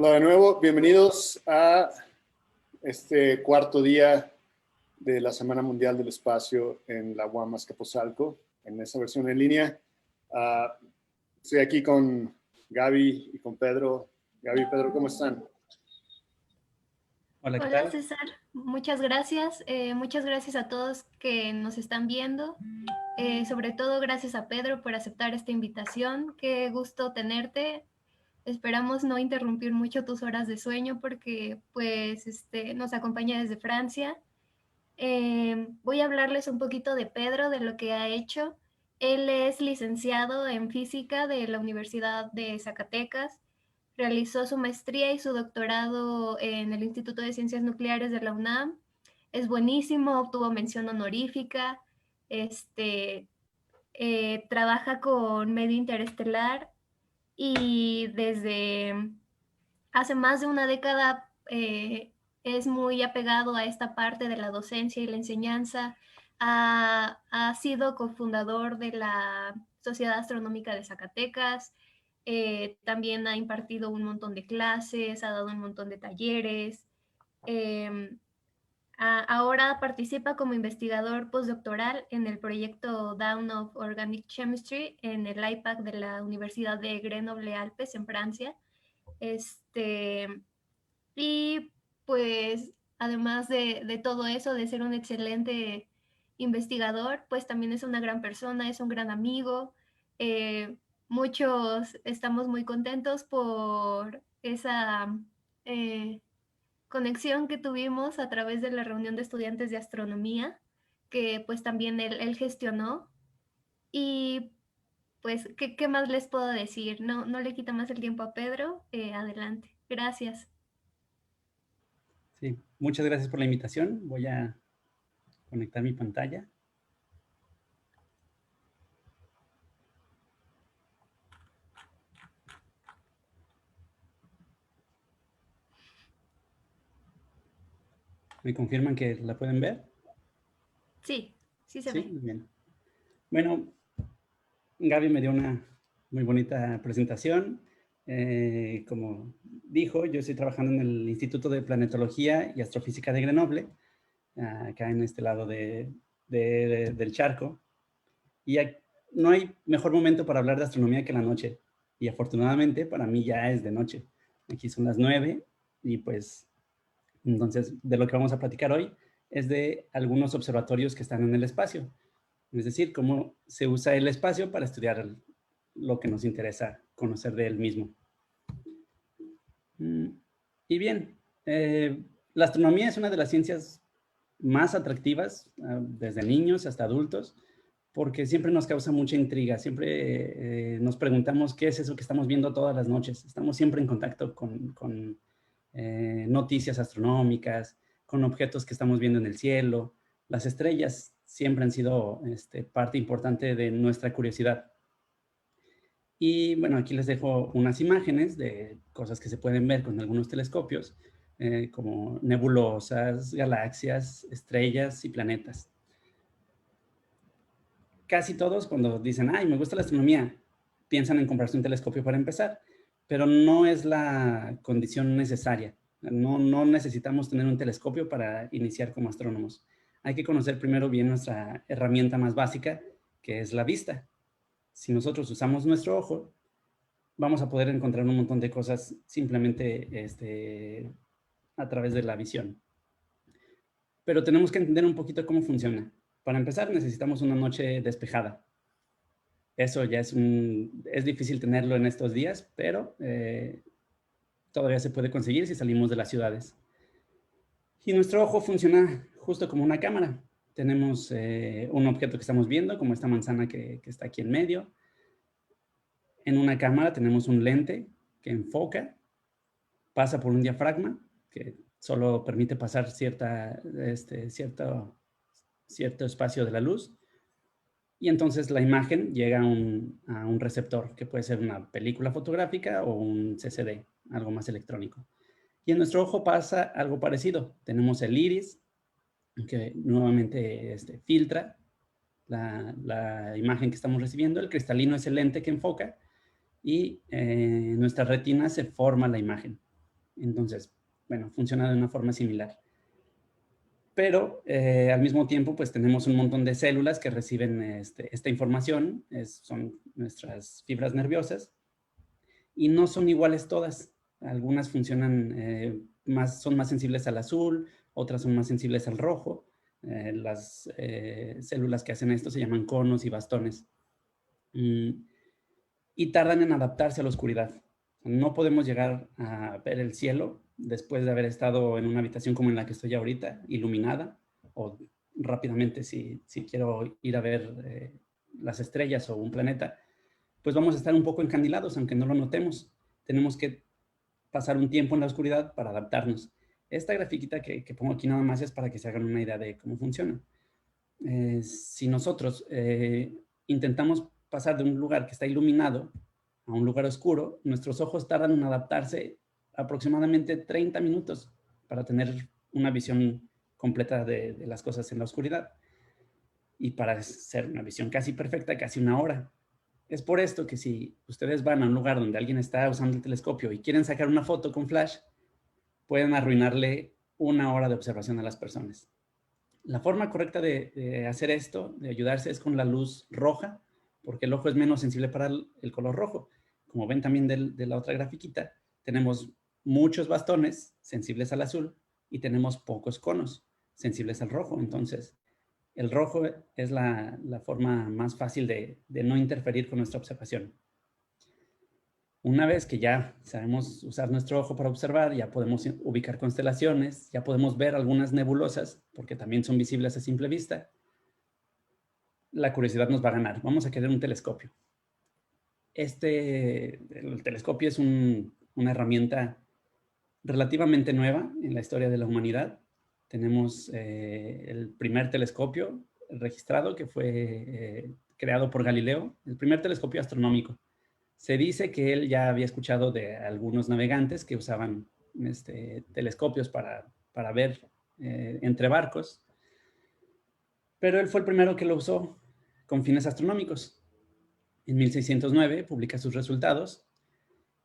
Hola de nuevo, bienvenidos a este cuarto día de la Semana Mundial del Espacio en la UAM Azcapotzalco, en esta versión en línea. Estoy aquí con Gaby y con Pedro. Gaby y Pedro, ¿cómo están? Hola, ¿qué Hola tal? César, muchas gracias. Muchas gracias a todos que nos están viendo. Sobre todo gracias a Pedro por aceptar esta invitación. Qué gusto tenerte. Esperamos no interrumpir mucho tus horas de sueño porque pues nos acompaña desde Francia. Voy a hablarles un poquito de Pedro, de lo que ha hecho. Él es licenciado en física de la Universidad de Zacatecas. Realizó su maestría y su doctorado en el Instituto de Ciencias Nucleares de la UNAM. Es buenísimo, obtuvo mención honorífica. Este, Trabaja con medio interestelar y desde hace más de una década es muy apegado a esta parte de la docencia y la enseñanza. Ha sido cofundador de la Sociedad Astronómica de Zacatecas. También ha impartido un montón de clases, ha dado un montón de talleres. Eh, Ahora participa como investigador postdoctoral en el proyecto Dawn of Organic Chemistry en el IPAC de la Universidad de Grenoble-Alpes en Francia. Este, y pues además de todo eso, de ser un excelente investigador, pues también es una gran persona, es un gran amigo. Muchos estamos muy contentos por esa conexión que tuvimos a través de la reunión de estudiantes de astronomía, que pues también él gestionó. Y pues, ¿qué más les puedo decir? No le quita más el tiempo a Pedro. Adelante. Gracias. Sí, muchas gracias por la invitación. Voy a conectar mi pantalla. ¿Me confirman que la pueden ver? Sí, sí se Sí, ve. bien. Bueno, Gaby me dio una muy bonita presentación. Como dijo, yo estoy trabajando en el Instituto de Planetología y Astrofísica de Grenoble, acá en este lado del charco. Y no hay mejor momento para hablar de astronomía que la noche. Y afortunadamente para mí ya es de noche. Aquí son las 9 y pues entonces de lo que vamos a platicar hoy es de algunos observatorios que están en el espacio. Es decir, cómo se usa el espacio para estudiar lo que nos interesa conocer de él mismo. Y bien, la astronomía es una de las ciencias más atractivas desde niños hasta adultos, porque siempre nos causa mucha intriga, siempre nos preguntamos qué es eso que estamos viendo todas las noches. Estamos siempre en contacto con noticias astronómicas, con objetos que estamos viendo en el cielo. Las estrellas siempre han sido parte importante de nuestra curiosidad. Y bueno, aquí les dejo unas imágenes de cosas que se pueden ver con algunos telescopios, como nebulosas, galaxias, estrellas y planetas. Casi todos cuando dicen, ay, me gusta la astronomía, piensan en comprarse un telescopio para empezar, pero no es la condición necesaria. No necesitamos tener un telescopio para iniciar como astrónomos. Hay que conocer primero bien nuestra herramienta más básica, que es la vista. Si nosotros usamos nuestro ojo, vamos a poder encontrar un montón de cosas simplemente a través de la visión. Pero tenemos que entender un poquito cómo funciona. Para empezar, necesitamos una noche despejada. Eso ya es difícil tenerlo en estos días, pero todavía se puede conseguir si salimos de las ciudades. Y nuestro ojo funciona justo como una cámara. Tenemos un objeto que estamos viendo, como esta manzana que está aquí en medio. En una cámara tenemos un lente que enfoca, pasa por un diafragma que solo permite pasar cierto espacio de la luz. Y entonces la imagen llega a un receptor, que puede ser una película fotográfica o un CCD, algo más electrónico. Y en nuestro ojo pasa algo parecido. Tenemos el iris, que nuevamente filtra la imagen que estamos recibiendo. El cristalino es el lente que enfoca y en nuestra retina se forma la imagen. Entonces, bueno, funciona de una forma similar. Pero al mismo tiempo, pues tenemos un montón de células que reciben esta información, son nuestras fibras nerviosas, y no son iguales todas. Algunas funcionan son más sensibles al azul, otras son más sensibles al rojo. Las células que hacen esto se llaman conos y bastones. Y tardan en adaptarse a la oscuridad. No podemos llegar a ver el cielo después de haber estado en una habitación como en la que estoy ahorita, iluminada, o rápidamente si quiero ir a ver las estrellas o un planeta, pues vamos a estar un poco encandilados, aunque no lo notemos. Tenemos que pasar un tiempo en la oscuridad para adaptarnos. Esta grafiquita que pongo aquí nada más es para que se hagan una idea de cómo funciona. Si nosotros intentamos pasar de un lugar que está iluminado a un lugar oscuro, nuestros ojos tardan en adaptarse aproximadamente 30 minutos para tener una visión completa de las cosas en la oscuridad. Y para ser una visión casi perfecta, casi una hora. Es por esto que si ustedes van a un lugar donde alguien está usando el telescopio y quieren sacar una foto con flash, pueden arruinarle una hora de observación a las personas. La forma correcta de hacer esto, de ayudarse, es con la luz roja, porque el ojo es menos sensible para el color rojo. Como ven también de la otra grafiquita, tenemos muchos bastones sensibles al azul y tenemos pocos conos sensibles al rojo. Entonces, el rojo es la forma más fácil de no interferir con nuestra observación. Una vez que ya sabemos usar nuestro ojo para observar, ya podemos ubicar constelaciones, ya podemos ver algunas nebulosas, porque también son visibles a simple vista, la curiosidad nos va a ganar. Vamos a querer un telescopio. El telescopio es una herramienta relativamente nueva en la historia de la humanidad. Tenemos el primer telescopio registrado que fue creado por Galileo, el primer telescopio astronómico. Se dice que él ya había escuchado de algunos navegantes que usaban telescopios para ver entre barcos, pero él fue el primero que lo usó con fines astronómicos. En 1609 publica sus resultados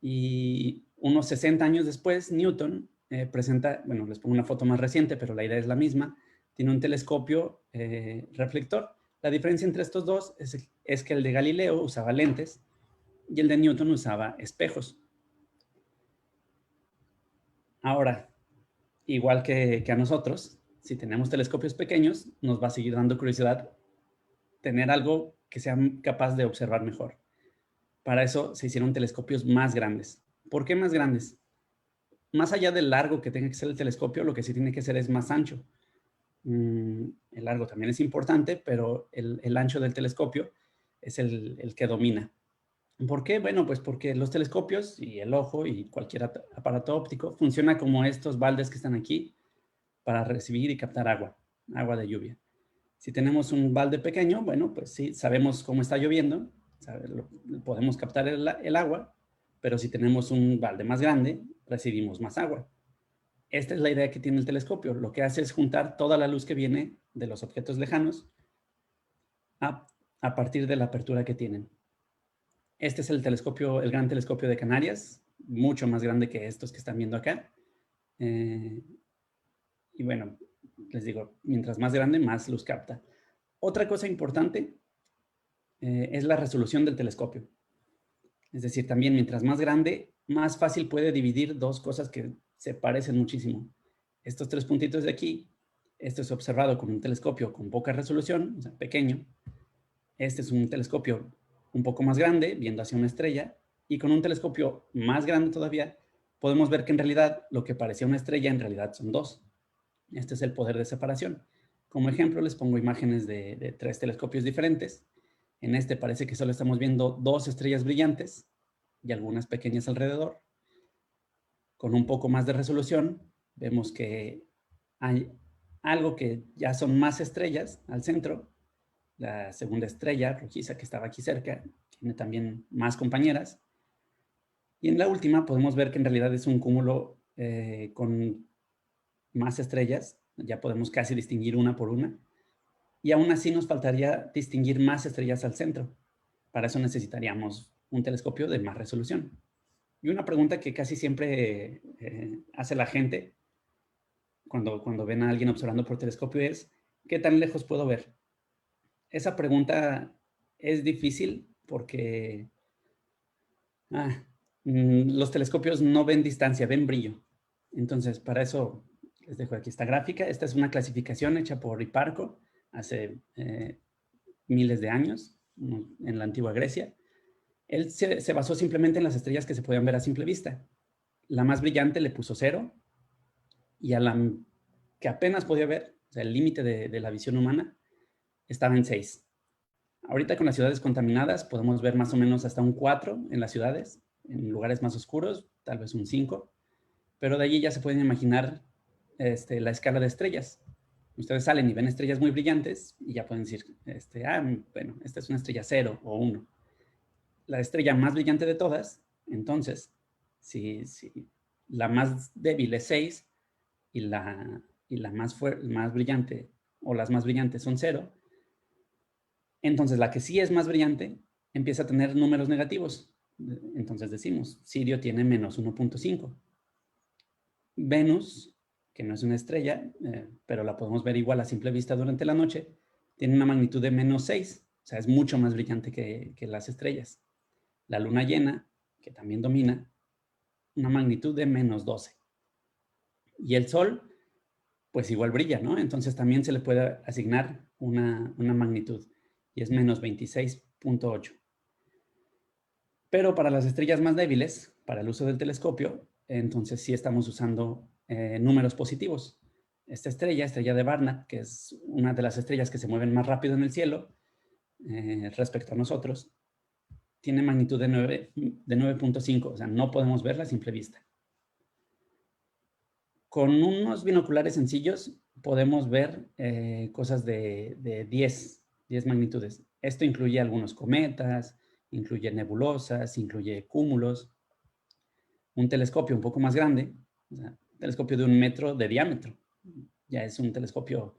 y unos 60 años después Newton presenta, bueno, les pongo una foto más reciente, pero la idea es la misma, tiene un telescopio reflector. La diferencia entre estos dos es que el de Galileo usaba lentes y el de Newton usaba espejos. Ahora, igual que a nosotros, si tenemos telescopios pequeños, nos va a seguir dando curiosidad tener algo que sea capaz de observar mejor. Para eso se hicieron telescopios más grandes. ¿Por qué más grandes? Más allá del largo que tenga que ser el telescopio, lo que sí tiene que ser es más ancho. El largo también es importante, pero el ancho del telescopio es el que domina. ¿Por qué? Bueno, pues porque los telescopios y el ojo y cualquier aparato óptico funciona como estos baldes que están aquí para recibir y captar agua de lluvia. Si tenemos un balde pequeño, bueno, pues sí, sabemos cómo está lloviendo, podemos captar el agua, pero si tenemos un balde más grande, recibimos más agua. Esta es la idea que tiene el telescopio. Lo que hace es juntar toda la luz que viene de los objetos lejanos a partir de la apertura que tienen. Este es el gran telescopio de Canarias, mucho más grande que estos que están viendo acá. Y bueno, les digo, mientras más grande, más luz capta. Otra cosa importante es la resolución del telescopio. Es decir, también mientras más grande, más fácil puede dividir dos cosas que se parecen muchísimo. Estos tres puntitos de aquí, esto es observado con un telescopio con poca resolución, o sea, pequeño. Este es un telescopio un poco más grande, viendo hacia una estrella, y con un telescopio más grande todavía, podemos ver que en realidad lo que parecía una estrella en realidad son dos. Este es el poder de separación. Como ejemplo, les pongo imágenes de tres telescopios diferentes. En este parece que solo estamos viendo dos estrellas brillantes y algunas pequeñas alrededor. Con un poco más de resolución, vemos que hay algo que ya son más estrellas al centro. La segunda estrella, rojiza, que estaba aquí cerca, tiene también más compañeras. Y en la última podemos ver que en realidad es un cúmulo con más estrellas. Ya podemos casi distinguir una por una. Y aún así nos faltaría distinguir más estrellas al centro. Para eso necesitaríamos un telescopio de más resolución. Y una pregunta que casi siempre hace la gente cuando ven a alguien observando por telescopio es, ¿qué tan lejos puedo ver? Esa pregunta es difícil porque los telescopios no ven distancia, ven brillo. Entonces, para eso les dejo aquí esta gráfica. Esta es una clasificación hecha por Hipparco hace miles de años en la antigua Grecia. Él se basó simplemente en las estrellas que se podían ver a simple vista. La más brillante le puso 0 y a la que apenas podía ver, o sea, el límite de la visión humana, estaba en 6. Ahorita con las ciudades contaminadas podemos ver más o menos hasta un 4 en las ciudades, en lugares más oscuros, tal vez un 5, pero de allí ya se pueden imaginar la escala de estrellas. Ustedes salen y ven estrellas muy brillantes y ya pueden decir, bueno, esta es una estrella 0 o 1. La estrella más brillante de todas, entonces, si la más débil es 6 y la más brillante o las más brillantes son 0, entonces la que sí es más brillante empieza a tener números negativos. Entonces decimos, Sirio tiene menos 1.5. Venus, que no es una estrella, pero la podemos ver igual a simple vista durante la noche, tiene una magnitud de menos 6, o sea, es mucho más brillante que las estrellas. La luna llena, que también domina, una magnitud de menos 12. Y el Sol, pues igual brilla, ¿no? Entonces también se le puede asignar una magnitud, y es menos 26.8. Pero para las estrellas más débiles, para el uso del telescopio, entonces sí estamos usando números positivos. Esta estrella de Barnard, que es una de las estrellas que se mueven más rápido en el cielo respecto a nosotros, tiene magnitud de 9.5, o sea, no podemos verla a simple vista. Con unos binoculares sencillos podemos ver cosas de 10 magnitudes. Esto incluye algunos cometas, incluye nebulosas, incluye cúmulos. Un telescopio un poco más grande, o sea, un telescopio de 1 metro de diámetro, ya es un telescopio,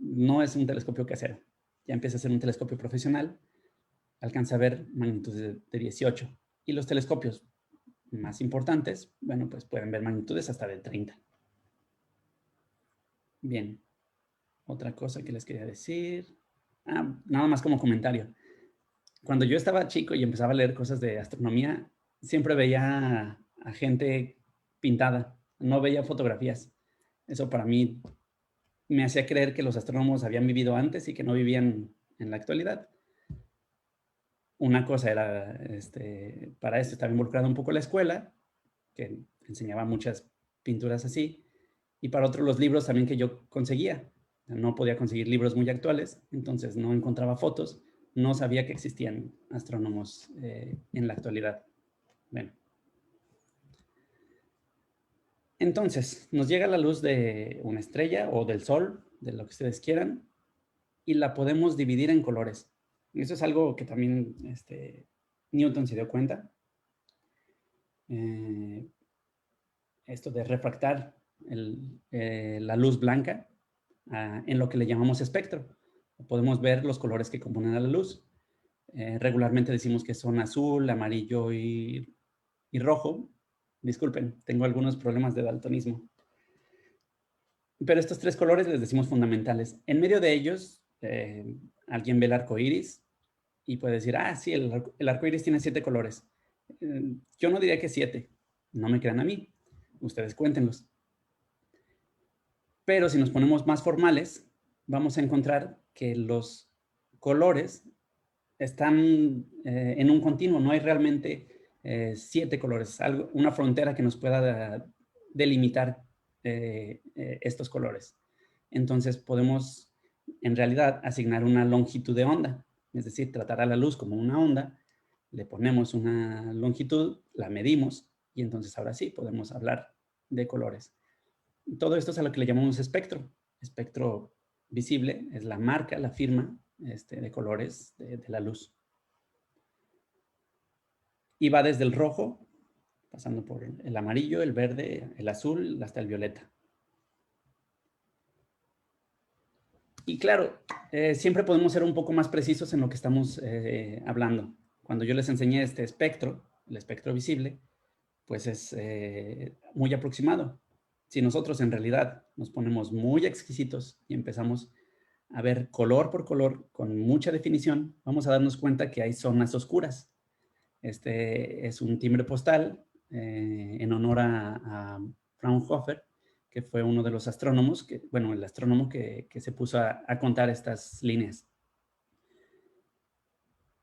no es un telescopio casero, ya empieza a ser un telescopio profesional, alcanza a ver magnitudes de 18. Y los telescopios más importantes, bueno, pues pueden ver magnitudes hasta de 30. Bien, otra cosa que les quería decir. Nada más como comentario. Cuando yo estaba chico y empezaba a leer cosas de astronomía, siempre veía a gente pintada, no veía fotografías. Eso para mí me hacía creer que los astrónomos habían vivido antes y que no vivían en la actualidad. Una cosa era, para esto estaba involucrada un poco la escuela, que enseñaba muchas pinturas así, y para otro los libros también que yo conseguía. No podía conseguir libros muy actuales, entonces no encontraba fotos, no sabía que existían astrónomos en la actualidad. Bueno. Entonces, nos llega la luz de una estrella o del sol, de lo que ustedes quieran, y la podemos dividir en colores. Y eso es algo que también Newton se dio cuenta. Esto de refractar la luz blanca en lo que le llamamos espectro. Podemos ver los colores que componen a la luz. Regularmente decimos que son azul, amarillo y rojo. Disculpen, tengo algunos problemas de daltonismo. Pero estos 3 colores les decimos fundamentales. En medio de ellos, alguien ve el arco iris y puede decir, sí, el arco iris tiene 7 colores. Yo no diría que 7. No me crean a mí. Ustedes cuéntenlos. Pero si nos ponemos más formales, vamos a encontrar que los colores están en un continuo. No hay realmente 7 colores. Una frontera que nos pueda delimitar estos colores. Entonces podemos en realidad asignar una longitud de onda. Es decir, tratar a la luz como una onda. Le ponemos una longitud, la medimos y entonces ahora sí podemos hablar de colores. Todo esto es a lo que le llamamos espectro. Espectro visible es la marca, la firma de colores de la luz. Y va desde el rojo, pasando por el amarillo, el verde, el azul, hasta el violeta. Y claro, siempre podemos ser un poco más precisos en lo que estamos hablando. Cuando yo les enseñé este espectro, el espectro visible, pues es muy aproximado. Si nosotros en realidad nos ponemos muy exquisitos y empezamos a ver color por color con mucha definición, vamos a darnos cuenta que hay zonas oscuras. Este es un timbre postal en honor a Fraunhofer, que fue uno de los astrónomos, bueno, el astrónomo que se puso a contar estas líneas.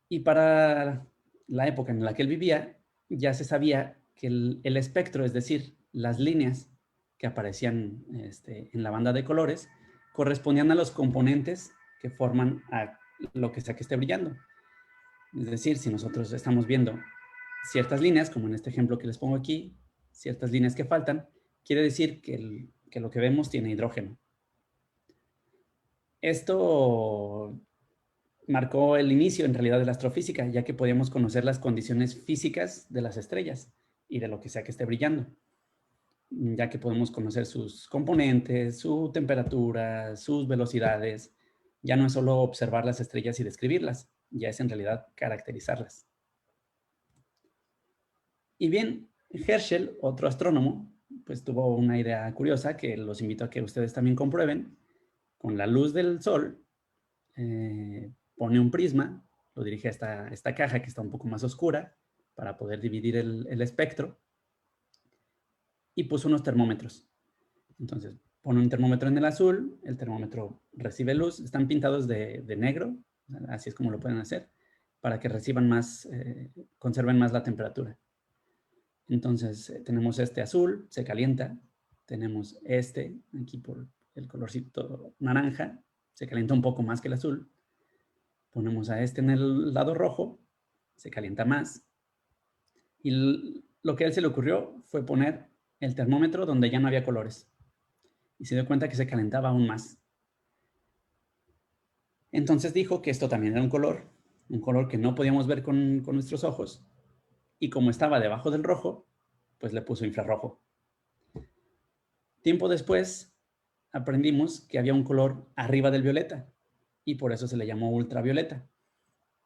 Y para la época en la que él vivía, ya se sabía que el espectro, es decir, las líneas que aparecían en la banda de colores, correspondían a los componentes que forman a lo que sea que esté brillando. Es decir, si nosotros estamos viendo ciertas líneas, como en este ejemplo que les pongo aquí, ciertas líneas que faltan, quiere decir que lo que vemos tiene hidrógeno. Esto marcó el inicio en realidad de la astrofísica, ya que podíamos conocer las condiciones físicas de las estrellas y de lo que sea que esté brillando, ya que podemos conocer sus componentes, su temperatura, sus velocidades. Ya no es solo observar las estrellas y describirlas, ya es en realidad caracterizarlas. Y bien, Herschel, otro astrónomo, pues tuvo una idea curiosa que los invito a que ustedes también comprueben. Con la luz del sol, pone un prisma, lo dirige a esta caja que está un poco más oscura para poder dividir el espectro, y puso unos termómetros. Entonces, pone un termómetro en el azul, el termómetro recibe luz, están pintados de negro, así es como lo pueden hacer, para que reciban más, conserven más la temperatura. Entonces, tenemos este azul, se calienta, tenemos este, aquí por el colorcito naranja, se calienta un poco más que el azul. Ponemos a este en el lado rojo, se calienta más. Y lo que a él se le ocurrió fue poner el termómetro donde ya no había colores. Y se dio cuenta que se calentaba aún más. Entonces dijo que esto también era un color que no podíamos ver con nuestros ojos. Y como estaba debajo del rojo, pues le puso infrarrojo. Tiempo después aprendimos que había un color arriba del violeta y por eso se le llamó ultravioleta.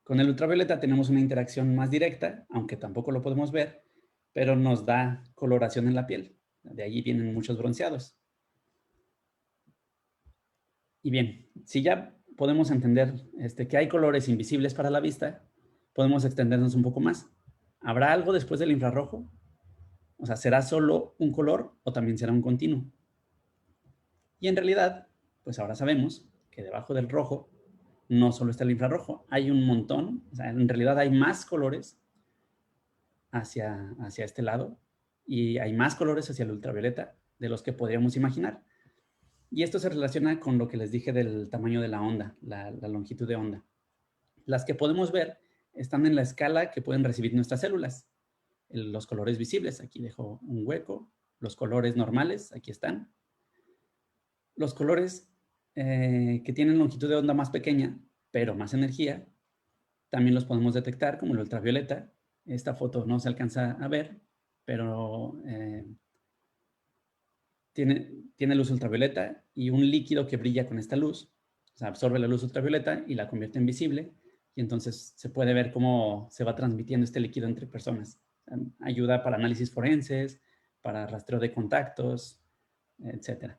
Con el ultravioleta tenemos una interacción más directa, aunque tampoco lo podemos ver, pero nos da coloración en la piel. De allí vienen muchos bronceados. Y bien, si ya podemos entender que hay colores invisibles para la vista, podemos extendernos un poco más. ¿Habrá algo después del infrarrojo? O sea, ¿será solo un color o también será un continuo? Y en realidad, pues ahora sabemos que debajo del rojo no solo está el infrarrojo, hay un montón, o sea, en realidad hay más colores hacia este lado y hay más colores hacia el ultravioleta de los que podríamos imaginar. Y esto se relaciona con lo que les dije del tamaño de la onda, la longitud de onda. Las que podemos ver están en la escala que pueden recibir nuestras células. Los colores visibles, aquí dejo un hueco. Los colores normales, aquí están. Los colores que tienen longitud de onda más pequeña, pero más energía, también los podemos detectar como el ultravioleta. Esta foto no se alcanza a ver, pero tiene luz ultravioleta y un líquido que brilla con esta luz. O sea, absorbe la luz ultravioleta y la convierte en visible. Y entonces se puede ver cómo se va transmitiendo este líquido entre personas. Ayuda para análisis forenses, para rastreo de contactos, etc.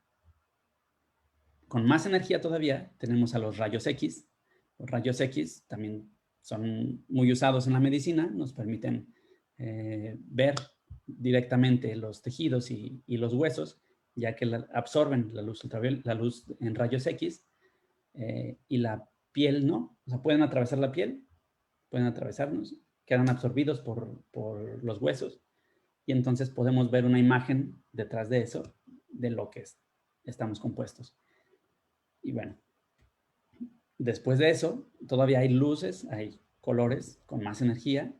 Con más energía todavía tenemos a los rayos X. Los rayos X también son muy usados en la medicina, nos permiten ver directamente los tejidos y los huesos, ya que absorben la luz en rayos X y la piel no. O sea, pueden atravesar la piel, pueden atravesarnos, quedan absorbidos por los huesos y entonces podemos ver una imagen detrás de eso, de lo que estamos compuestos. Y bueno, después de eso, todavía hay luces, hay colores con más energía,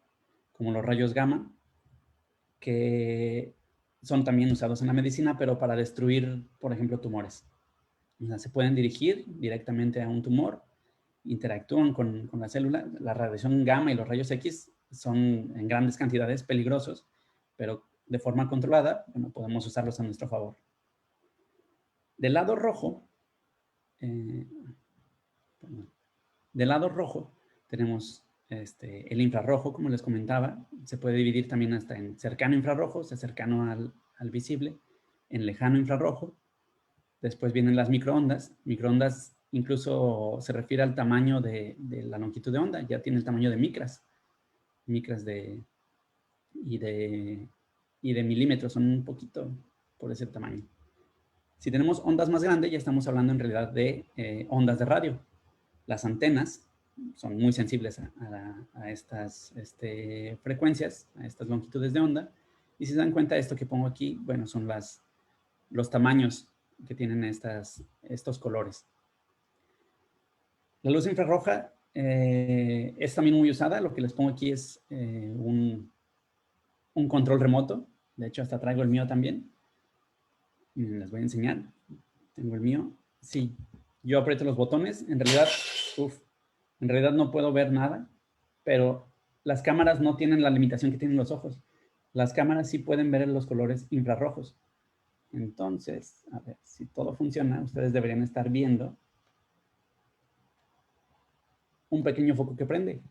como los rayos gamma, que son también usados en la medicina, pero para destruir, por ejemplo, tumores. O sea, se pueden dirigir directamente a un tumor, interactúan con la célula. La radiación gamma y los rayos X son en grandes cantidades peligrosos, pero de forma controlada, bueno, podemos usarlos a nuestro favor. Del lado rojo, tenemos el infrarrojo, como les comentaba. Se puede dividir también hasta en cercano infrarrojo, o sea, cercano al visible, en lejano infrarrojo. Después vienen las microondas. Microondas incluso se refiere al tamaño de la longitud de onda. Ya tiene el tamaño de micras. Micras y de milímetros. Son un poquito por ese tamaño. Si tenemos ondas más grandes, ya estamos hablando en realidad de ondas de radio. Las antenas son muy sensibles a estas frecuencias, a estas longitudes de onda. Y si se dan cuenta, esto que pongo aquí, bueno, son los tamaños que tienen estos colores. La luz infrarroja es también muy usada. Lo que les pongo aquí es un control remoto. De hecho, hasta traigo el mío también. Les voy a enseñar. Tengo el mío. Sí, yo aprieto los botones. En realidad no puedo ver nada, pero las cámaras no tienen la limitación que tienen los ojos. Las cámaras sí pueden ver los colores infrarrojos. Entonces, a ver, si todo funciona, ustedes deberían estar viendo un pequeño foco que prende,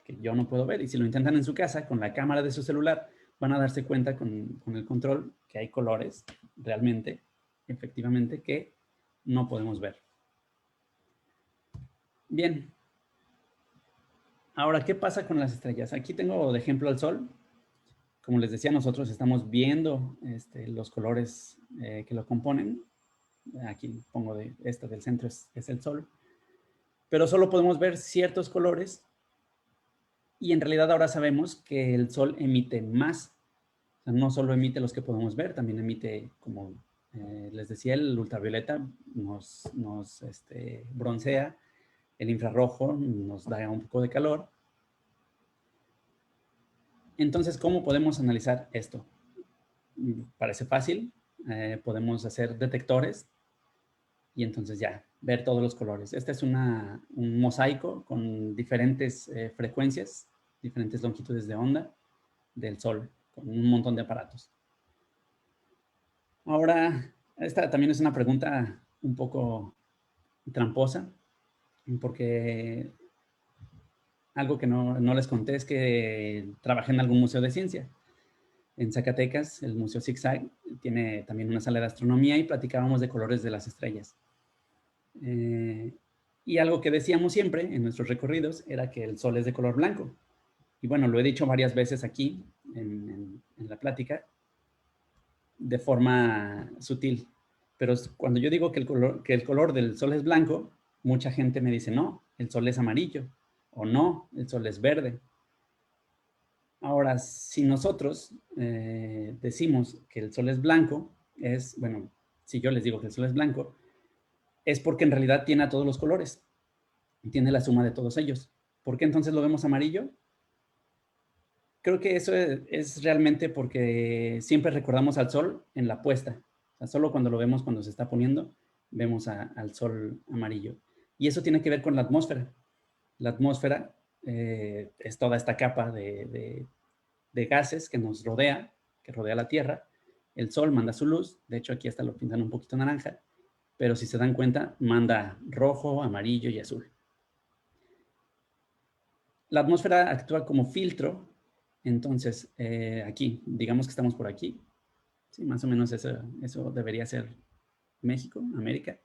que yo no puedo ver. Y si lo intentan en su casa con la cámara de su celular, van a darse cuenta con el control que hay colores realmente, efectivamente, que no podemos ver. Bien. Ahora, ¿qué pasa con las estrellas? Aquí tengo de ejemplo al Sol. Como les decía, nosotros estamos viendo los colores que lo componen. Aquí pongo del centro es el Sol. Pero solo podemos ver ciertos colores y en realidad ahora sabemos que el Sol emite más. O sea, no solo emite los que podemos ver, también emite, como les decía, el ultravioleta nos broncea, el infrarrojo nos da un poco de calor. Entonces, ¿cómo podemos analizar esto? Parece fácil. Podemos hacer detectores y entonces ya, ver todos los colores. Este es un mosaico con diferentes frecuencias, diferentes longitudes de onda del Sol, con un montón de aparatos. Ahora, esta también es una pregunta un poco tramposa, porque algo que no les conté es que trabajé en algún museo de ciencia. En Zacatecas, el Museo Zigzag tiene también una sala de astronomía y platicábamos de colores de las estrellas. Y algo que decíamos siempre en nuestros recorridos era que el Sol es de color blanco. Y bueno, lo he dicho varias veces aquí en la plática, de forma sutil. Pero cuando yo digo que el color del Sol es blanco, mucha gente me dice, no, el Sol es amarillo. O no, el Sol es verde. Ahora, si nosotros decimos que el Sol es blanco, bueno, si yo les digo que el Sol es blanco, es porque en realidad tiene a todos los colores. Tiene la suma de todos ellos. ¿Por qué entonces lo vemos amarillo? Creo que eso es realmente porque siempre recordamos al Sol en la puesta. O sea, solo cuando lo vemos cuando se está poniendo, vemos al Sol amarillo. Y eso tiene que ver con la atmósfera. La atmósfera es toda esta capa de gases que nos rodea, que rodea la Tierra. El Sol manda su luz. De hecho, aquí hasta lo pintan un poquito naranja. Pero si se dan cuenta, manda rojo, amarillo y azul. La atmósfera actúa como filtro. Entonces, aquí, digamos que estamos por aquí. Sí, más o menos eso debería ser México, América.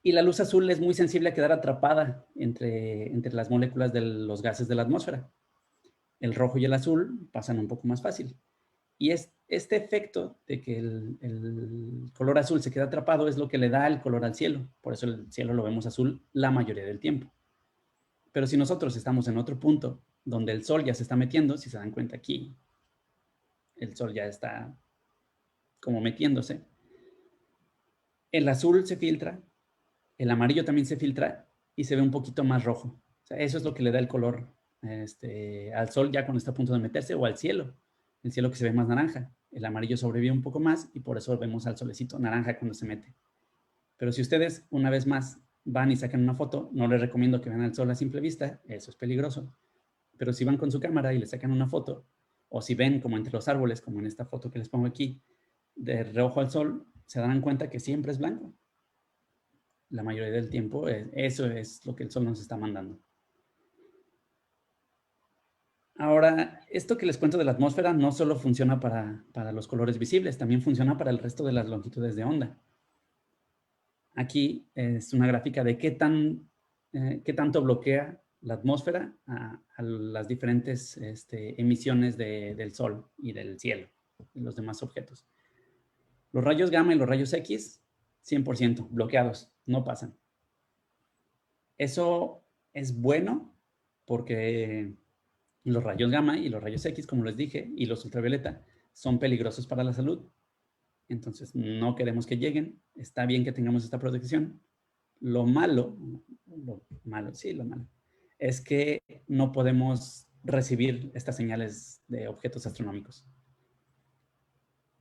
Y la luz azul es muy sensible a quedar atrapada entre las moléculas de los gases de la atmósfera. El rojo y el azul pasan un poco más fácil. Y este efecto de que el color azul se queda atrapado es lo que le da el color al cielo. Por eso el cielo lo vemos azul la mayoría del tiempo. Pero si nosotros estamos en otro punto donde el sol ya se está metiendo, si se dan cuenta aquí, el sol ya está como metiéndose, el azul se filtra, el amarillo también se filtra y se ve un poquito más rojo. O sea, eso es lo que le da el color al sol ya cuando está a punto de meterse, o al cielo. El cielo que se ve más naranja. El amarillo sobrevive un poco más y por eso vemos al solecito naranja cuando se mete. Pero si ustedes, una vez más, van y sacan una foto, no les recomiendo que vean al sol a simple vista, eso es peligroso. Pero si van con su cámara y le sacan una foto, o si ven como entre los árboles, como en esta foto que les pongo aquí, de reojo al sol, se darán cuenta que siempre es blanco. La mayoría del tiempo, eso es lo que el sol nos está mandando. Ahora, esto que les cuento de la atmósfera no solo funciona para los colores visibles, también funciona para el resto de las longitudes de onda. Aquí es una gráfica de qué tanto bloquea la atmósfera a las diferentes emisiones del Sol y del cielo y los demás objetos. Los rayos gamma y los rayos X, 100% bloqueados, no pasan. Eso es bueno porque los rayos gamma y los rayos X, como les dije, y los ultravioleta son peligrosos para la salud. Entonces, no queremos que lleguen. Está bien que tengamos esta protección. Lo malo es que no podemos recibir estas señales de objetos astronómicos.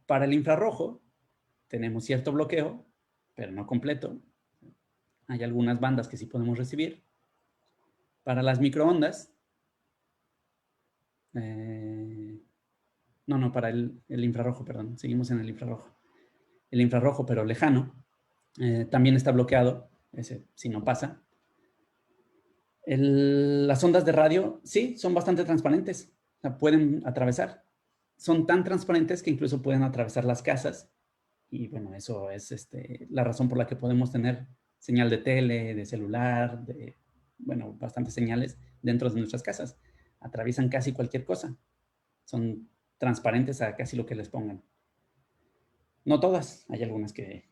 Para el infrarrojo, tenemos cierto bloqueo, pero no completo. Hay algunas bandas que sí podemos recibir. Para las microondas, para el infrarrojo, perdón, seguimos en el infrarrojo. El infrarrojo, pero lejano, también está bloqueado, ese sí no pasa. Las ondas de radio, sí, son bastante transparentes, o sea, pueden atravesar. Son tan transparentes que incluso pueden atravesar las casas. Y bueno, eso es la razón por la que podemos tener señal de tele, de celular, bastantes señales dentro de nuestras casas. Atraviesan casi cualquier cosa. Son transparentes a casi lo que les pongan. No todas, hay algunas que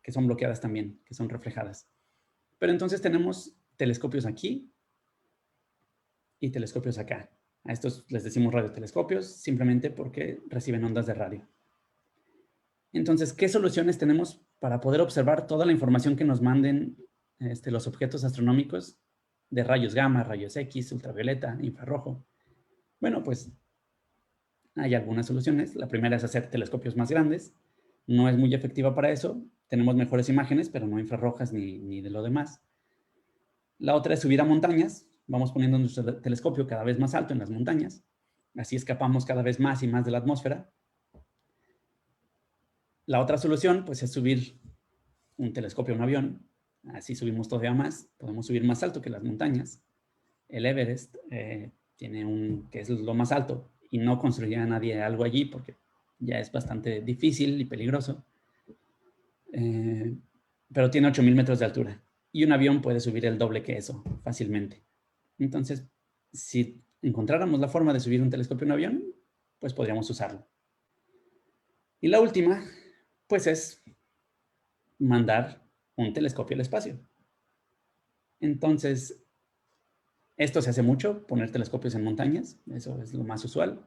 son bloqueadas también, que son reflejadas. Pero entonces tenemos telescopios aquí y telescopios acá. A estos les decimos radiotelescopios simplemente porque reciben ondas de radio. Entonces, ¿qué soluciones tenemos para poder observar toda la información que nos manden los objetos astronómicos de rayos gamma, rayos X, ultravioleta, infrarrojo? Bueno, pues hay algunas soluciones. La primera es hacer telescopios más grandes. No es muy efectiva para eso. Tenemos mejores imágenes, pero no infrarrojas ni de lo demás. La otra es subir a montañas. Vamos poniendo nuestro telescopio cada vez más alto en las montañas. Así escapamos cada vez más y más de la atmósfera. La otra solución, pues, es subir un telescopio a un avión. Así subimos todavía más. Podemos subir más alto que las montañas. El Everest tiene que es lo más alto, y no construiría nadie algo allí porque ya es bastante difícil y peligroso. Pero tiene 8,000 metros de altura. Y un avión puede subir el doble que eso fácilmente. Entonces, si encontráramos la forma de subir un telescopio a un avión, pues podríamos usarlo. Y la última, pues, es mandar un telescopio al espacio. Entonces, esto se hace mucho, poner telescopios en montañas, eso es lo más usual.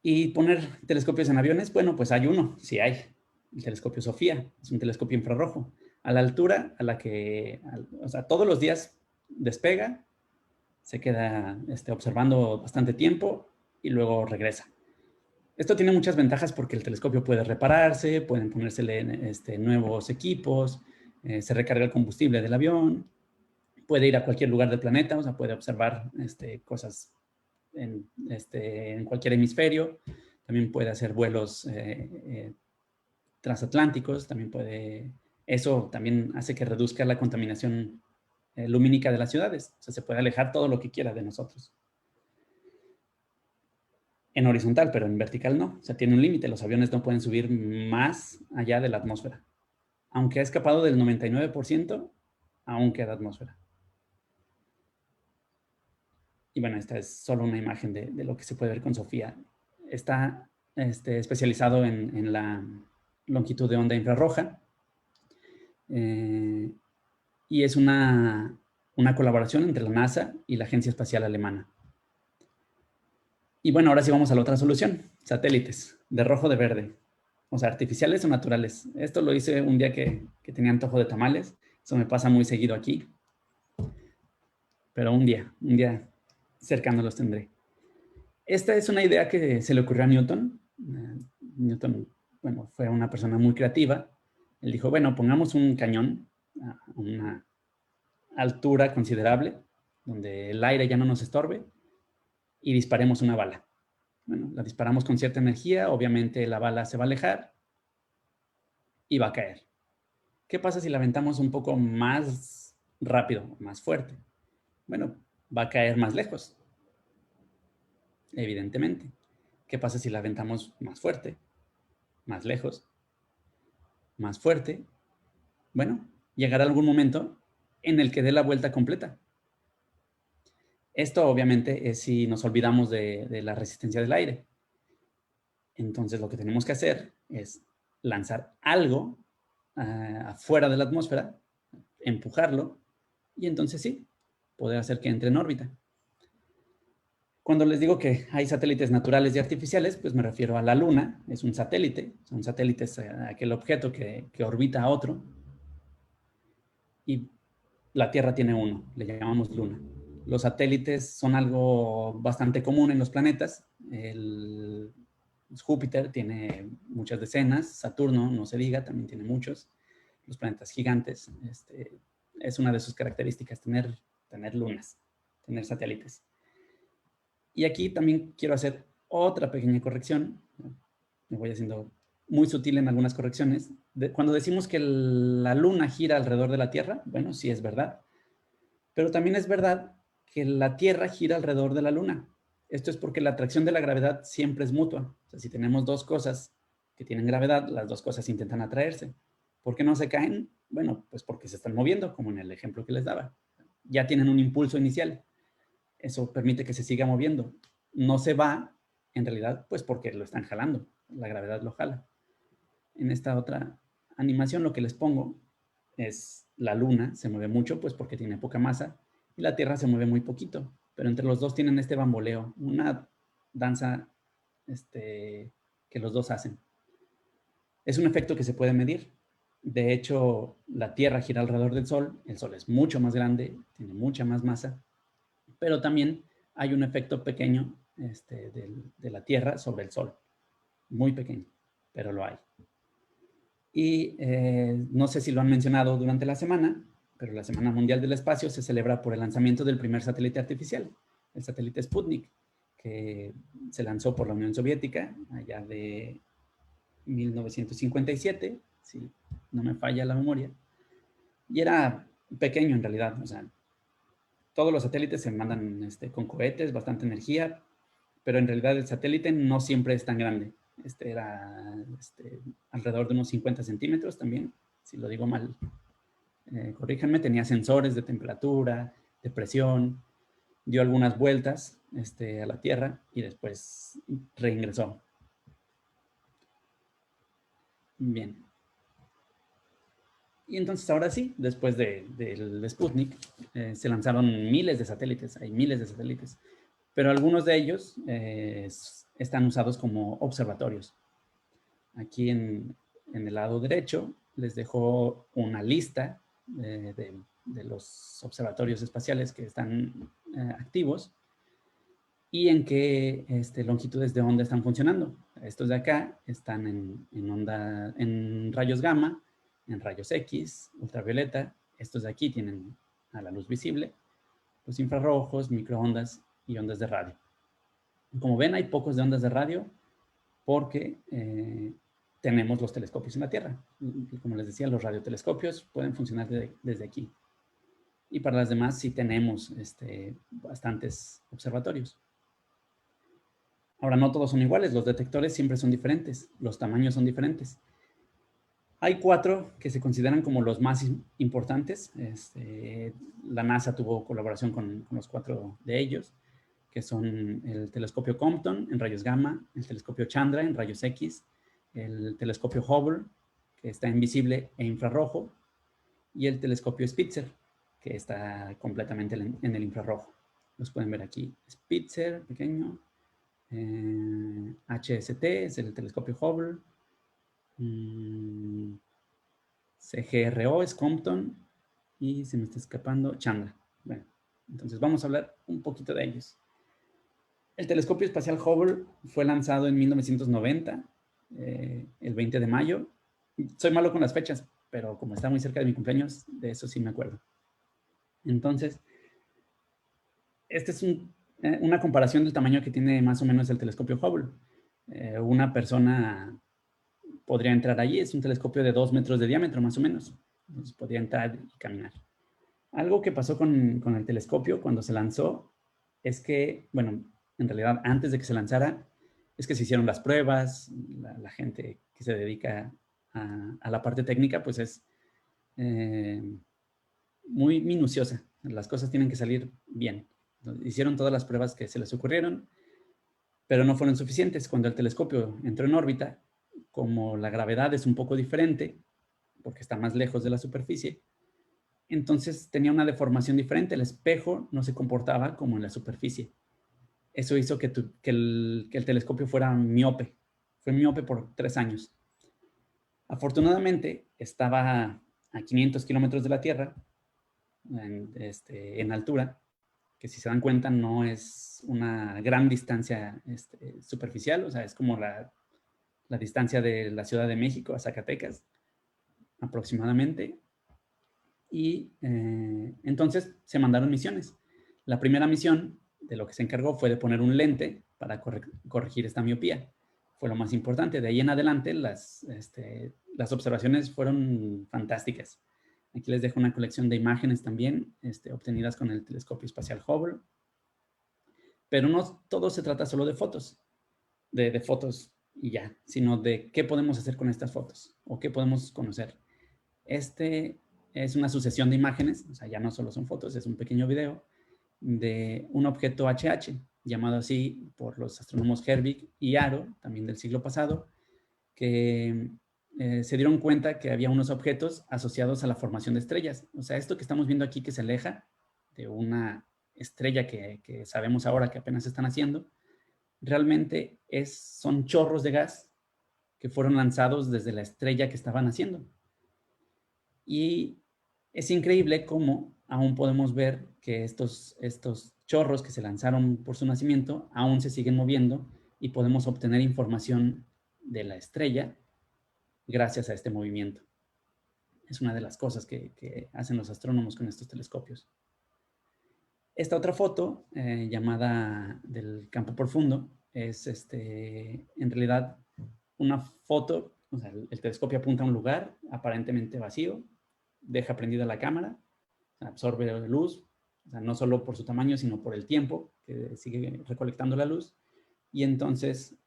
Y poner telescopios en aviones, bueno, pues hay uno, sí hay. El telescopio Sofía, es un telescopio infrarrojo. A la altura a la que, o sea, todos los días despega, se queda observando bastante tiempo y luego regresa. Esto tiene muchas ventajas porque el telescopio puede repararse, pueden ponérsele nuevos equipos, se recarga el combustible del avión, puede ir a cualquier lugar del planeta, o sea, puede observar cosas en cualquier hemisferio. También puede hacer vuelos transatlánticos, eso también hace que reduzca la contaminación lumínica de las ciudades. O sea, se puede alejar todo lo que quiera de nosotros. En horizontal, pero en vertical no. O sea, tiene un límite. Los aviones no pueden subir más allá de la atmósfera. Aunque ha escapado del 99%, aún queda atmósfera. Y bueno, esta es solo una imagen de lo que se puede ver con Sofía. Está especializado en la longitud de onda infrarroja. Y es una colaboración entre la NASA y la Agencia Espacial Alemana. Y bueno, ahora sí vamos a la otra solución. Satélites, de rojo, de verde. O sea, artificiales o naturales. Esto lo hice un día que tenía antojo de tamales. Eso me pasa muy seguido aquí. Pero un día cercano los tendré. Esta es una idea que se le ocurrió a Newton. Newton, bueno, fue una persona muy creativa. Él dijo, bueno, pongamos un cañón a una altura considerable, donde el aire ya no nos estorbe, y disparemos una bala. Bueno, la disparamos con cierta energía, obviamente la bala se va a alejar y va a caer. ¿Qué pasa si la aventamos un poco más rápido, más fuerte? Bueno, va a caer más lejos, evidentemente. ¿Qué pasa si la aventamos más fuerte, más lejos, más fuerte? Bueno, llegará algún momento en el que dé la vuelta completa. Esto obviamente es si nos olvidamos de la resistencia del aire. Entonces lo que tenemos que hacer es lanzar algo afuera de la atmósfera, empujarlo, y entonces sí, poder hacer que entre en órbita. Cuando les digo que hay satélites naturales y artificiales, pues me refiero a la Luna, es un satélite. Un satélite es aquel objeto que orbita a otro. Y la Tierra tiene uno, le llamamos Luna. Los satélites son algo bastante común en los planetas. Júpiter tiene muchas decenas, Saturno, no se diga, también tiene muchos. Los planetas gigantes, es una de sus características, tener lunas, tener satélites. Y aquí también quiero hacer otra pequeña corrección. Me voy haciendo muy sutil en algunas correcciones. Cuando decimos que la Luna gira alrededor de la Tierra, bueno, sí es verdad. Pero también es verdad que la Tierra gira alrededor de la Luna. Esto es porque la atracción de la gravedad siempre es mutua. O sea, si tenemos dos cosas que tienen gravedad, las dos cosas intentan atraerse. ¿Por qué no se caen? Bueno, pues porque se están moviendo, como en el ejemplo que les daba. Ya tienen un impulso inicial. Eso permite que se siga moviendo. No se va, en realidad, pues porque lo están jalando. La gravedad lo jala. En esta otra animación lo que les pongo es la Luna se mueve mucho, pues porque tiene poca masa, y la Tierra se mueve muy poquito. Pero entre los dos tienen este bamboleo, una danza que los dos hacen. Es un efecto que se puede medir. De hecho, la Tierra gira alrededor del Sol. El Sol es mucho más grande, tiene mucha más masa, pero también hay un efecto pequeño de la Tierra sobre el Sol. Muy pequeño, pero lo hay. Y no sé si lo han mencionado durante la semana, pero la Semana Mundial del Espacio se celebra por el lanzamiento del primer satélite artificial, el satélite Sputnik, que se lanzó por la Unión Soviética allá de 1957, si no me falla la memoria. Y era pequeño en realidad, o sea, todos los satélites se mandan con cohetes, bastante energía, pero en realidad el satélite no siempre es tan grande. Era alrededor de unos 50 centímetros también, si lo digo mal, corríjanme. Tenía sensores de temperatura, de presión, dio algunas vueltas a la Tierra y después reingresó. Bien. Y entonces ahora sí, después del Sputnik, se lanzaron miles de satélites, hay miles de satélites, pero algunos de ellos están usados como observatorios. Aquí en el lado derecho les dejo una lista de los observatorios espaciales que están activos y en qué longitudes de onda están funcionando. Estos de acá están en rayos gamma, en rayos X, ultravioleta. Estos de aquí tienen a la luz visible, los infrarrojos, microondas y ondas de radio. Como ven, hay pocos de ondas de radio porque tenemos los telescopios en la Tierra. Y como les decía, los radiotelescopios pueden funcionar desde aquí. Y para las demás sí tenemos bastantes observatorios. Ahora, no todos son iguales. Los detectores siempre son diferentes. Los tamaños son diferentes. Hay 4 que se consideran como los más importantes. La NASA tuvo colaboración con los 4 de ellos, que son el telescopio Compton en rayos gamma, el telescopio Chandra en rayos X, el telescopio Hubble, que está en visible e infrarrojo, y el telescopio Spitzer, que está completamente en el infrarrojo. Los pueden ver aquí. Spitzer, pequeño. HST es el telescopio Hubble. CGRO es Compton. Y se me está escapando Chandra. Bueno, entonces vamos a hablar un poquito de ellos. El telescopio espacial Hubble fue lanzado en 1990, el 20 de mayo. Soy malo con las fechas, pero como está muy cerca de mi cumpleaños, de eso sí me acuerdo. Entonces, esta es una comparación del tamaño que tiene más o menos el telescopio Hubble. Una persona podría entrar allí, es un telescopio de 2 metros de diámetro más o menos. Entonces podría entrar y caminar. Algo que pasó con el telescopio cuando se lanzó es que, bueno, en realidad antes de que se lanzara, es que se hicieron las pruebas, la gente que se dedica a la parte técnica, pues es muy minuciosa. Las cosas tienen que salir bien. Entonces, hicieron todas las pruebas que se les ocurrieron, pero no fueron suficientes. Cuando el telescopio entró en órbita, como la gravedad es un poco diferente, porque está más lejos de la superficie, entonces tenía una deformación diferente. El espejo no se comportaba como en la superficie. Eso hizo que el telescopio fuera miope. Fue miope por 3 años. Afortunadamente, estaba a 500 kilómetros de la Tierra, en altura, que si se dan cuenta no es una gran distancia superficial, o sea, es como la distancia de la Ciudad de México a Zacatecas, aproximadamente. Y entonces se mandaron misiones. La primera misión de lo que se encargó fue de poner un lente para corregir esta miopía. Fue lo más importante. De ahí en adelante las observaciones fueron fantásticas. Aquí les dejo una colección de imágenes también obtenidas con el telescopio espacial Hubble. Pero no todo se trata solo de fotos, de fotos y ya, sino de qué podemos hacer con estas fotos o qué podemos conocer. Es una sucesión de imágenes, o sea, ya no solo son fotos, es un pequeño video de un objeto HH, llamado así por los astrónomos Herbig y Haro, también del siglo pasado, que se dieron cuenta que había unos objetos asociados a la formación de estrellas. O sea, esto que estamos viendo aquí que se aleja de una estrella que sabemos ahora que apenas están haciendo, realmente son chorros de gas que fueron lanzados desde la estrella que estaban haciendo. Y es increíble cómo aún podemos ver que estos chorros que se lanzaron por su nacimiento aún se siguen moviendo y podemos obtener información de la estrella gracias a este movimiento. Es una de las cosas que hacen los astrónomos con estos telescopios. Esta otra foto, llamada del campo profundo, es en realidad una foto, o sea, el telescopio apunta a un lugar aparentemente vacío, deja prendida la cámara, absorbe la luz, o sea, no solo por su tamaño, sino por el tiempo que sigue recolectando la luz, y entonces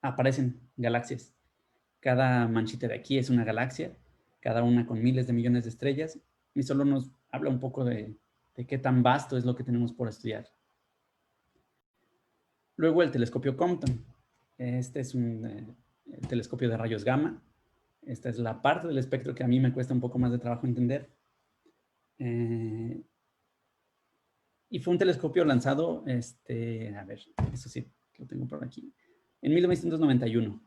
aparecen galaxias. Cada manchita de aquí es una galaxia, cada una con miles de millones de estrellas, y solo nos habla un poco de qué tan vasto es lo que tenemos por estudiar. Luego el telescopio Compton. Este es un telescopio de rayos gamma. Esta es la parte del espectro que a mí me cuesta un poco más de trabajo entender. Y fue un telescopio lanzado, a ver, eso sí, lo tengo por aquí, en 1991,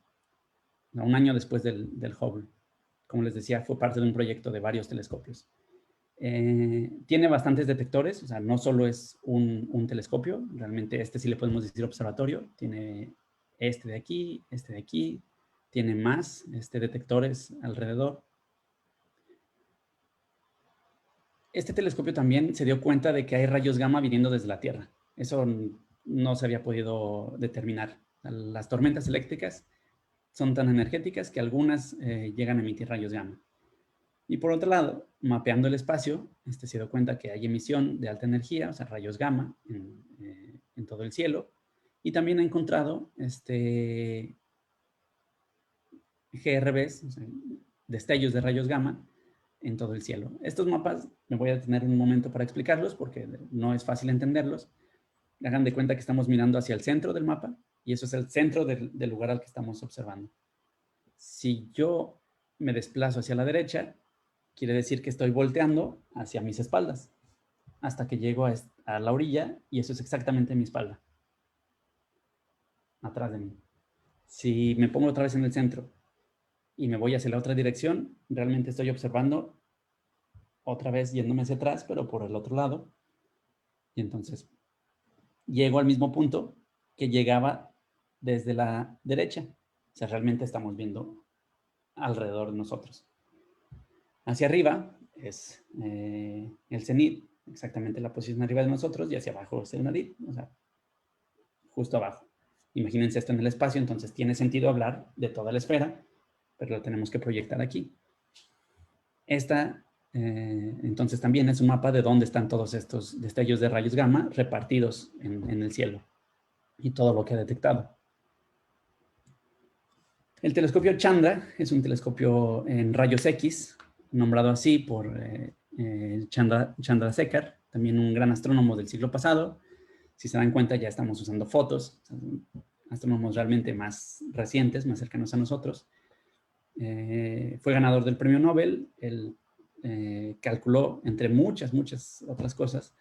un año después del Hubble. Como les decía, fue parte de un proyecto de varios telescopios. Tiene bastantes detectores, o sea, no solo es un telescopio, realmente sí le podemos decir observatorio, tiene de aquí, tiene más detectores alrededor. Este telescopio también se dio cuenta de que hay rayos gamma viniendo desde la Tierra. Eso no se había podido determinar. Las tormentas eléctricas son tan energéticas que algunas llegan a emitir rayos gamma. Y por otro lado, mapeando el espacio, se dio cuenta que hay emisión de alta energía, o sea, rayos gamma en todo el cielo. Y también ha encontrado GRBs, o sea, destellos de rayos gamma, en todo el cielo. Estos mapas me voy a detener un momento para explicarlos porque no es fácil entenderlos. Hagan de cuenta que estamos mirando hacia el centro del mapa y eso es el centro del lugar al que estamos observando. Si yo me desplazo hacia la derecha, quiere decir que estoy volteando hacia mis espaldas hasta que llego a la orilla y eso es exactamente mi espalda, atrás de mí. Si me pongo otra vez en el centro y me voy hacia la otra dirección, realmente estoy observando otra vez yéndome hacia atrás, pero por el otro lado. Y entonces llego al mismo punto que llegaba desde la derecha. O sea, realmente estamos viendo alrededor de nosotros. Hacia arriba es el cenit, exactamente la posición arriba de nosotros, y hacia abajo es el nadir, o sea, justo abajo. Imagínense esto en el espacio, entonces tiene sentido hablar de toda la esfera, pero lo tenemos que proyectar aquí. Esta Entonces también es un mapa de dónde están todos estos destellos de rayos gamma repartidos en el cielo y todo lo que ha detectado. El telescopio Chandra es un telescopio en rayos X, nombrado así por Chandrasekhar, también un gran astrónomo del siglo pasado. Si se dan cuenta, ya estamos usando fotos, astrónomos realmente más recientes, más cercanos a nosotros. Fue ganador del premio Nobel. Él calculó, entre muchas otras cosas,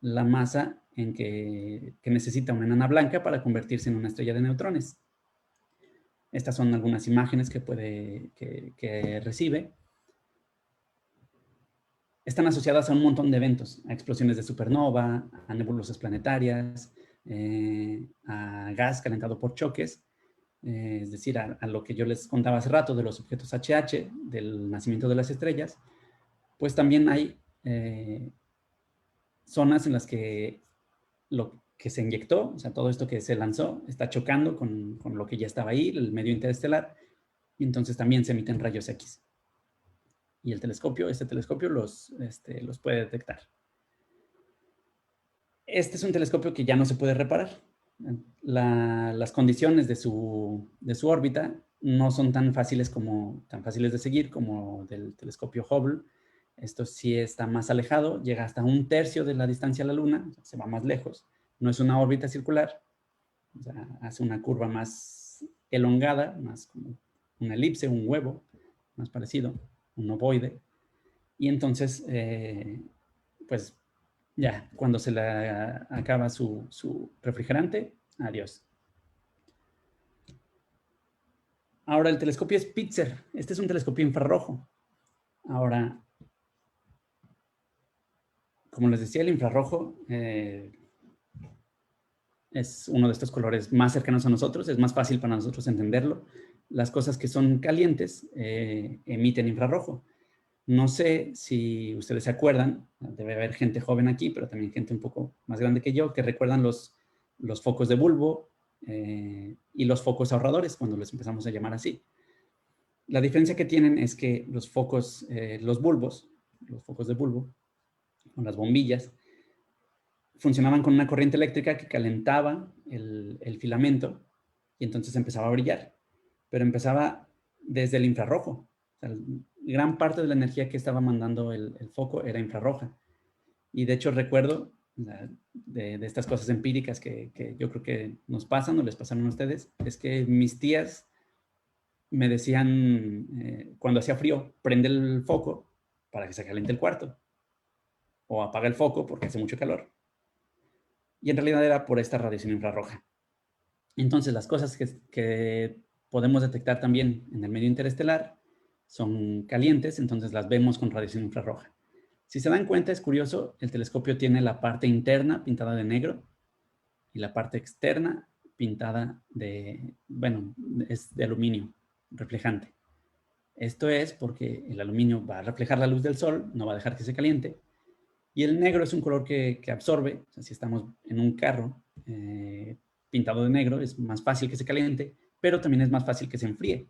la masa que necesita una enana blanca para convertirse en una estrella de neutrones. Estas son algunas imágenes que recibe. Están asociadas a un montón de eventos, a explosiones de supernova, a nebulosas planetarias, a gas calentado por choques, es decir, a lo que yo les contaba hace rato de los objetos HH, del nacimiento de las estrellas. Pues también hay zonas en las que lo que se inyectó, o sea, todo esto que se lanzó, está chocando con lo que ya estaba ahí, el medio interestelar, y entonces también se emiten rayos X. Y este telescopio los puede detectar. Este es un telescopio que ya no se puede reparar. Las condiciones de su órbita no son tan fáciles de seguir como del telescopio Hubble. Esto sí está más alejado, llega hasta 1/3 de la distancia a la Luna, o sea, se va más lejos. No es una órbita circular, o sea, hace una curva más elongada, más como una elipse, un huevo, más parecido, un ovoide. Y entonces, pues ya, cuando se le acaba su refrigerante, adiós. Ahora, el telescopio Spitzer. Este es un telescopio infrarrojo. Ahora, como les decía, el infrarrojo es uno de estos colores más cercanos a nosotros. Es más fácil para nosotros entenderlo. Las cosas que son calientes emiten infrarrojo. No sé si ustedes se acuerdan, debe haber gente joven aquí, pero también gente un poco más grande que yo, que recuerdan los focos de bulbo y los focos ahorradores, cuando les empezamos a llamar así. La diferencia que tienen es que los focos, los focos de bulbo, con las bombillas, funcionaban con una corriente eléctrica que calentaba el filamento y entonces empezaba a brillar, pero empezaba desde el infrarrojo. O sea, gran parte de la energía que estaba mandando el foco era infrarroja. Y de hecho recuerdo de estas cosas empíricas que yo creo que nos pasan o les pasaron a ustedes, es que mis tías me decían, cuando hacía frío, prende el foco para que se caliente el cuarto. O apaga el foco porque hace mucho calor. Y en realidad era por esta radiación infrarroja. Entonces, las cosas que podemos detectar también en el medio interestelar son calientes, entonces las vemos con radiación infrarroja. Si se dan cuenta, es curioso, el telescopio tiene la parte interna pintada de negro y la parte externa pintada es de aluminio reflejante. Esto es porque el aluminio va a reflejar la luz del sol, no va a dejar que se caliente, y el negro es un color que absorbe. O sea, si estamos en un carro pintado de negro, es más fácil que se caliente, pero también es más fácil que se enfríe.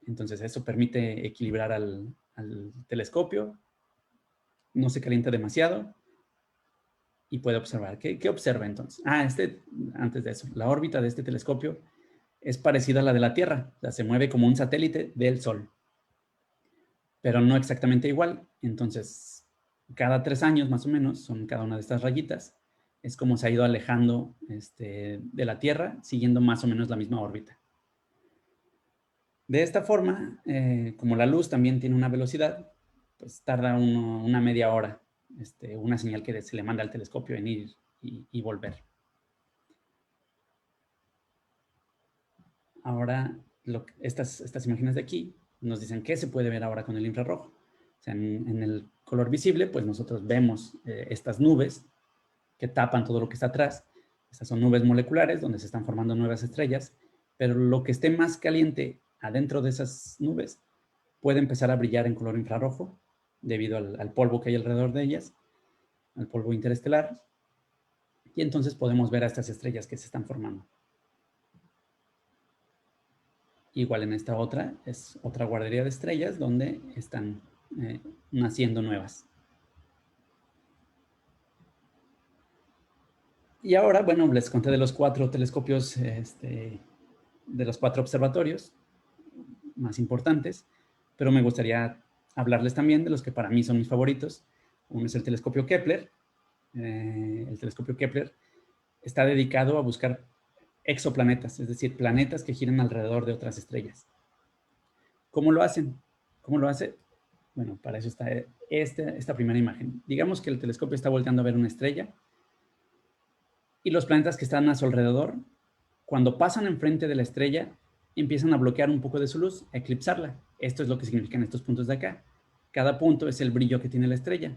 Entonces eso permite equilibrar al telescopio, no se calienta demasiado y puede observar. ¿Qué observa entonces? Antes de eso, la órbita de este telescopio es parecida a la de la Tierra, o sea, se mueve como un satélite del Sol, pero no exactamente igual. Entonces, cada 3 años más o menos, son cada una de estas rayitas, es como se ha ido alejando de la Tierra, siguiendo más o menos la misma órbita. De esta forma, como la luz también tiene una velocidad, pues tarda una media hora una señal que se le manda al telescopio en ir y volver. Ahora, estas imágenes de aquí nos dicen qué se puede ver ahora con el infrarrojo. O sea, en el color visible, pues nosotros vemos estas nubes que tapan todo lo que está atrás. Estas son nubes moleculares donde se están formando nuevas estrellas, pero lo que esté más caliente adentro de esas nubes puede empezar a brillar en color infrarrojo debido al polvo que hay alrededor de ellas, al polvo interestelar, y entonces podemos ver a estas estrellas que se están formando. Igual en esta otra, es otra guardería de estrellas donde están naciendo nuevas. Y ahora, bueno, les conté de los 4 telescopios, de los 4 observatorios más importantes, pero me gustaría hablarles también de los que para mí son mis favoritos. Uno es el telescopio Kepler. El telescopio Kepler está dedicado a buscar exoplanetas, es decir, planetas que giran alrededor de otras estrellas. ¿Cómo lo hacen? ¿Cómo lo hace? Bueno, para eso está esta primera imagen. Digamos que el telescopio está volteando a ver una estrella y los planetas que están a su alrededor, cuando pasan enfrente de la estrella, empiezan a bloquear un poco de su luz, a eclipsarla. Esto es lo que significan estos puntos de acá. Cada punto es el brillo que tiene la estrella.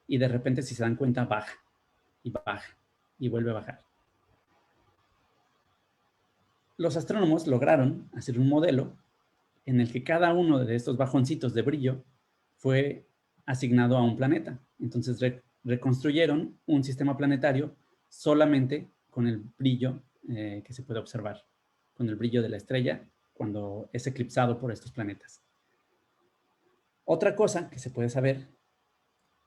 Y de repente, si se dan cuenta, baja y vuelve a bajar. Los astrónomos lograron hacer un modelo en el que cada uno de estos bajoncitos de brillo fue asignado a un planeta. Entonces reconstruyeron un sistema planetario solamente con el brillo que se puede observar, con el brillo de la estrella cuando es eclipsado por estos planetas. Otra cosa que se puede saber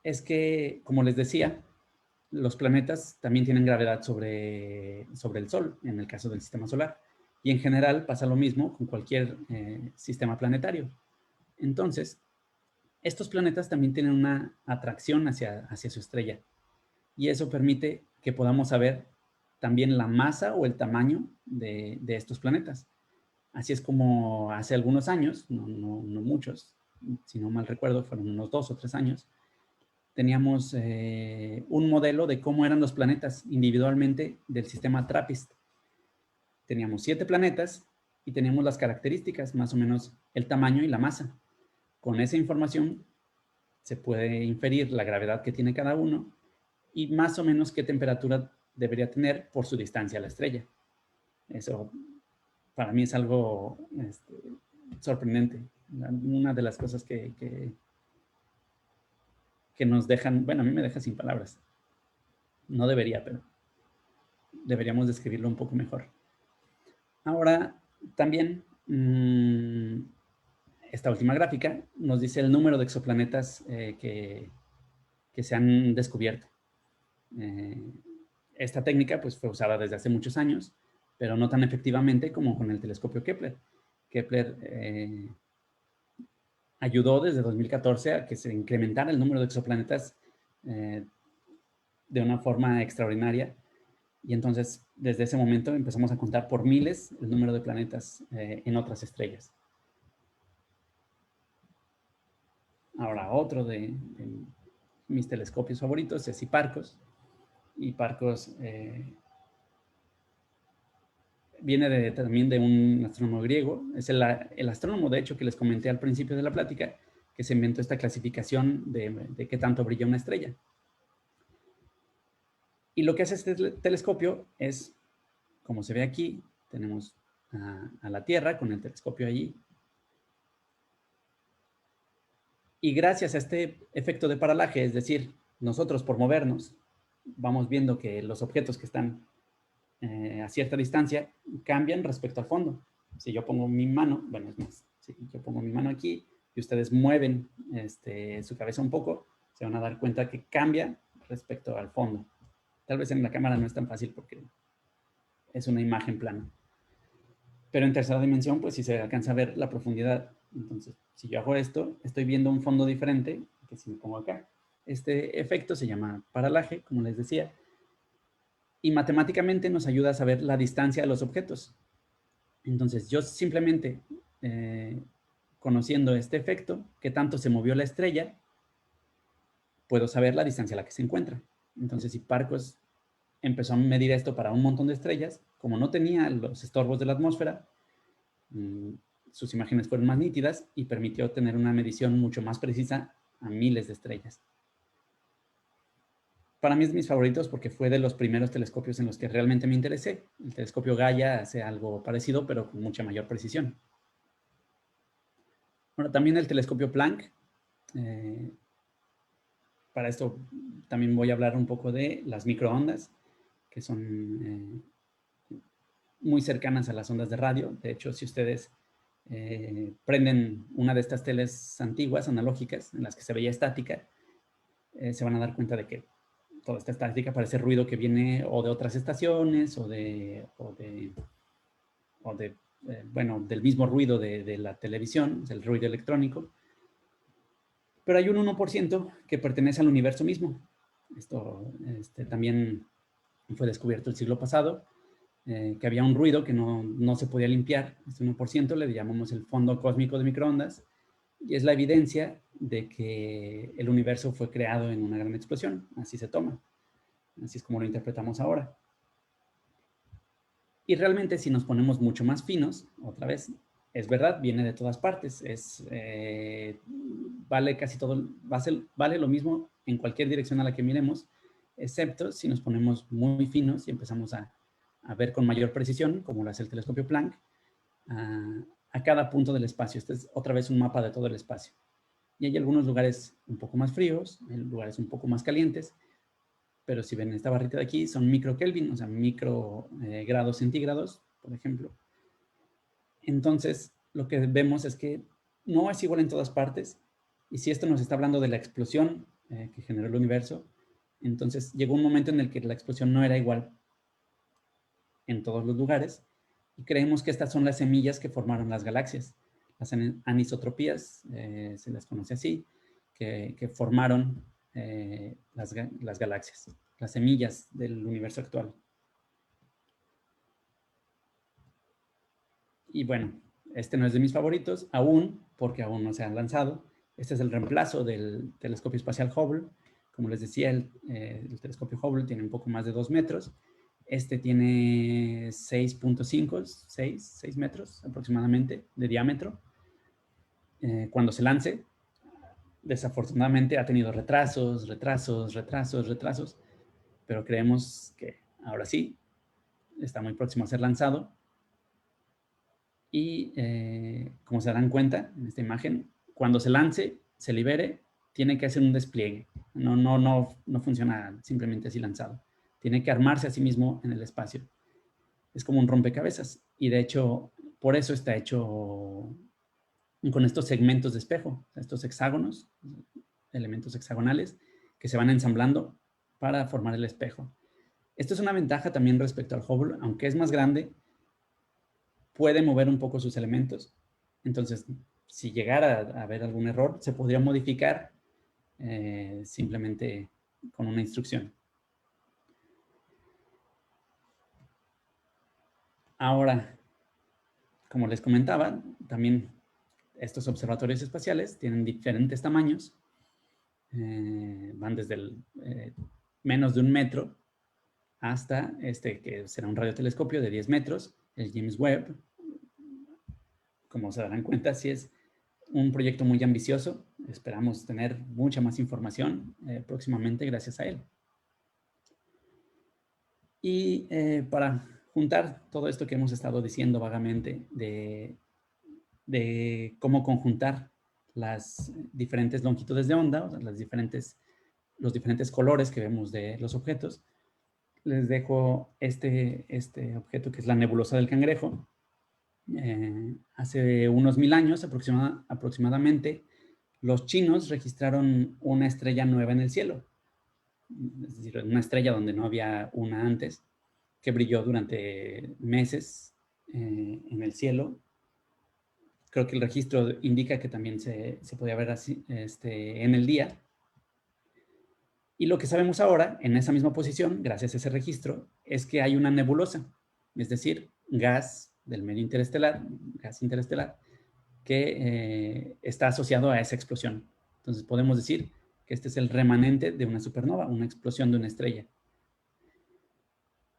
es que, como les decía, los planetas también tienen gravedad sobre el Sol, en el caso del sistema solar. Y en general pasa lo mismo con cualquier sistema planetario. Entonces, estos planetas también tienen una atracción hacia su estrella. Y eso permite que podamos saber también la masa o el tamaño de estos planetas. Así es como hace algunos años, no muchos, si no mal recuerdo, fueron unos 2 o 3 años, teníamos un modelo de cómo eran los planetas individualmente del sistema TRAPPIST. Teníamos 7 planetas y teníamos las características, más o menos el tamaño y la masa. Con esa información se puede inferir la gravedad que tiene cada uno y más o menos qué temperatura debería tener por su distancia a la estrella. Eso para mí es algo sorprendente. Una de las cosas que nos dejan, bueno, a mí me deja sin palabras. No debería, pero deberíamos describirlo un poco mejor. Ahora, también, esta última gráfica nos dice el número de exoplanetas que se han descubierto. Esta técnica pues, fue usada desde hace muchos años, pero no tan efectivamente como con el telescopio Kepler. Kepler ayudó desde 2014 a que se incrementara el número de exoplanetas de una forma extraordinaria. Y entonces, desde ese momento empezamos a contar por miles el número de planetas en otras estrellas. Ahora, otro de mis telescopios favoritos es Hipparcos. Hipparcos viene también de un astrónomo griego. Es el astrónomo, de hecho, que les comenté al principio de la plática, que se inventó esta clasificación de qué tanto brilla una estrella. Y lo que hace este telescopio es, como se ve aquí, tenemos a la Tierra con el telescopio allí. Y gracias a este efecto de paralaje, es decir, nosotros por movernos, vamos viendo que los objetos que están a cierta distancia cambian respecto al fondo. Si yo pongo mi mano, bueno, es más, si yo pongo mi mano aquí y ustedes mueven su cabeza un poco, se van a dar cuenta que cambia respecto al fondo. Tal vez en la cámara no es tan fácil porque es una imagen plana. Pero en tercera dimensión, pues sí se alcanza a ver la profundidad. Entonces, si yo hago esto, estoy viendo un fondo diferente que si me pongo acá. Este efecto se llama paralaje, como les decía. Y matemáticamente nos ayuda a saber la distancia de los objetos. Entonces, yo simplemente conociendo este efecto, qué tanto se movió la estrella, puedo saber la distancia a la que se encuentra. Entonces, Hipparcos empezó a medir esto para un montón de estrellas. Como no tenía los estorbos de la atmósfera, sus imágenes fueron más nítidas y permitió tener una medición mucho más precisa a miles de estrellas. Para mí es de mis favoritos porque fue de los primeros telescopios en los que realmente me interesé. El telescopio Gaia hace algo parecido, pero con mucha mayor precisión. Bueno, también el telescopio Planck. Para esto también voy a hablar un poco de las microondas, que son muy cercanas a las ondas de radio. De hecho, si ustedes prenden una de estas teles antiguas, analógicas, en las que se veía estática, se van a dar cuenta de que toda esta estática parece ruido que viene o de otras estaciones bueno, del mismo ruido de la televisión, del ruido electrónico. Pero hay un 1% que pertenece al universo mismo. Esto también fue descubierto el siglo pasado, que había un ruido que no se podía limpiar. Este 1% le llamamos el fondo cósmico de microondas, y es la evidencia de que el universo fue creado en una gran explosión. Así se toma. Así es como lo interpretamos ahora. Y realmente, si nos ponemos mucho más finos, otra vez, es verdad, viene de todas partes. Vale casi todo, vale lo mismo en cualquier dirección a la que miremos, excepto si nos ponemos muy finos y empezamos a ver con mayor precisión, como lo hace el telescopio Planck, a cada punto del espacio. Este es otra vez un mapa de todo el espacio. Y hay algunos lugares un poco más fríos, hay lugares un poco más calientes, pero si ven esta barrita de aquí, son microkelvin, o sea, microgrados centígrados, por ejemplo. Entonces, lo que vemos es que no es igual en todas partes, y si esto nos está hablando de la explosión que generó el universo, entonces llegó un momento en el que la explosión no era igual en todos los lugares, y creemos que estas son las semillas que formaron las galaxias. Las anisotropías, se les conoce así, que formaron las galaxias, las semillas del universo actual. Y bueno, este no es de mis favoritos, aún, porque aún no se han lanzado. Este es el reemplazo del telescopio espacial Hubble. Como les decía, el telescopio Hubble tiene un poco más de 2 metros. Este tiene 6.5, 6 metros aproximadamente de diámetro. Cuando se lance, desafortunadamente ha tenido retrasos, pero creemos que ahora sí está muy próximo a ser lanzado. Y como se dan cuenta en esta imagen, cuando se lance, se libere, tiene que hacer un despliegue. No funciona simplemente así lanzado. Tiene que armarse a sí mismo en el espacio. Es como un rompecabezas. Y de hecho, por eso está hecho con estos segmentos de espejo, estos hexágonos, elementos hexagonales que se van ensamblando para formar el espejo. Esto es una ventaja también respecto al Hubble, aunque es más grande, puede mover un poco sus elementos. Entonces, si llegara a haber algún error, se podría modificar simplemente con una instrucción. Ahora, como les comentaba, también estos observatorios espaciales tienen diferentes tamaños. Van desde menos de 1 metro hasta que será un radiotelescopio de 10 metros, el James Webb. Como se darán cuenta, sí es un proyecto muy ambicioso. Esperamos tener mucha más información próximamente gracias a él. Y para juntar todo esto que hemos estado diciendo vagamente de cómo conjuntar las diferentes longitudes de onda, o sea, los diferentes colores que vemos de los objetos, les dejo este objeto que es la nebulosa del Cangrejo. Hace unos 1000 años aproximadamente, los chinos registraron una estrella nueva en el cielo. Es decir, una estrella donde no había una antes, que brilló durante meses en el cielo. Creo que el registro indica que también se podía ver así, en el día. Y lo que sabemos ahora, en esa misma posición, gracias a ese registro, es que hay una nebulosa, es decir, gas del medio interestelar, gas interestelar, que está asociado a esa explosión. Entonces podemos decir que este es el remanente de una supernova, una explosión de una estrella.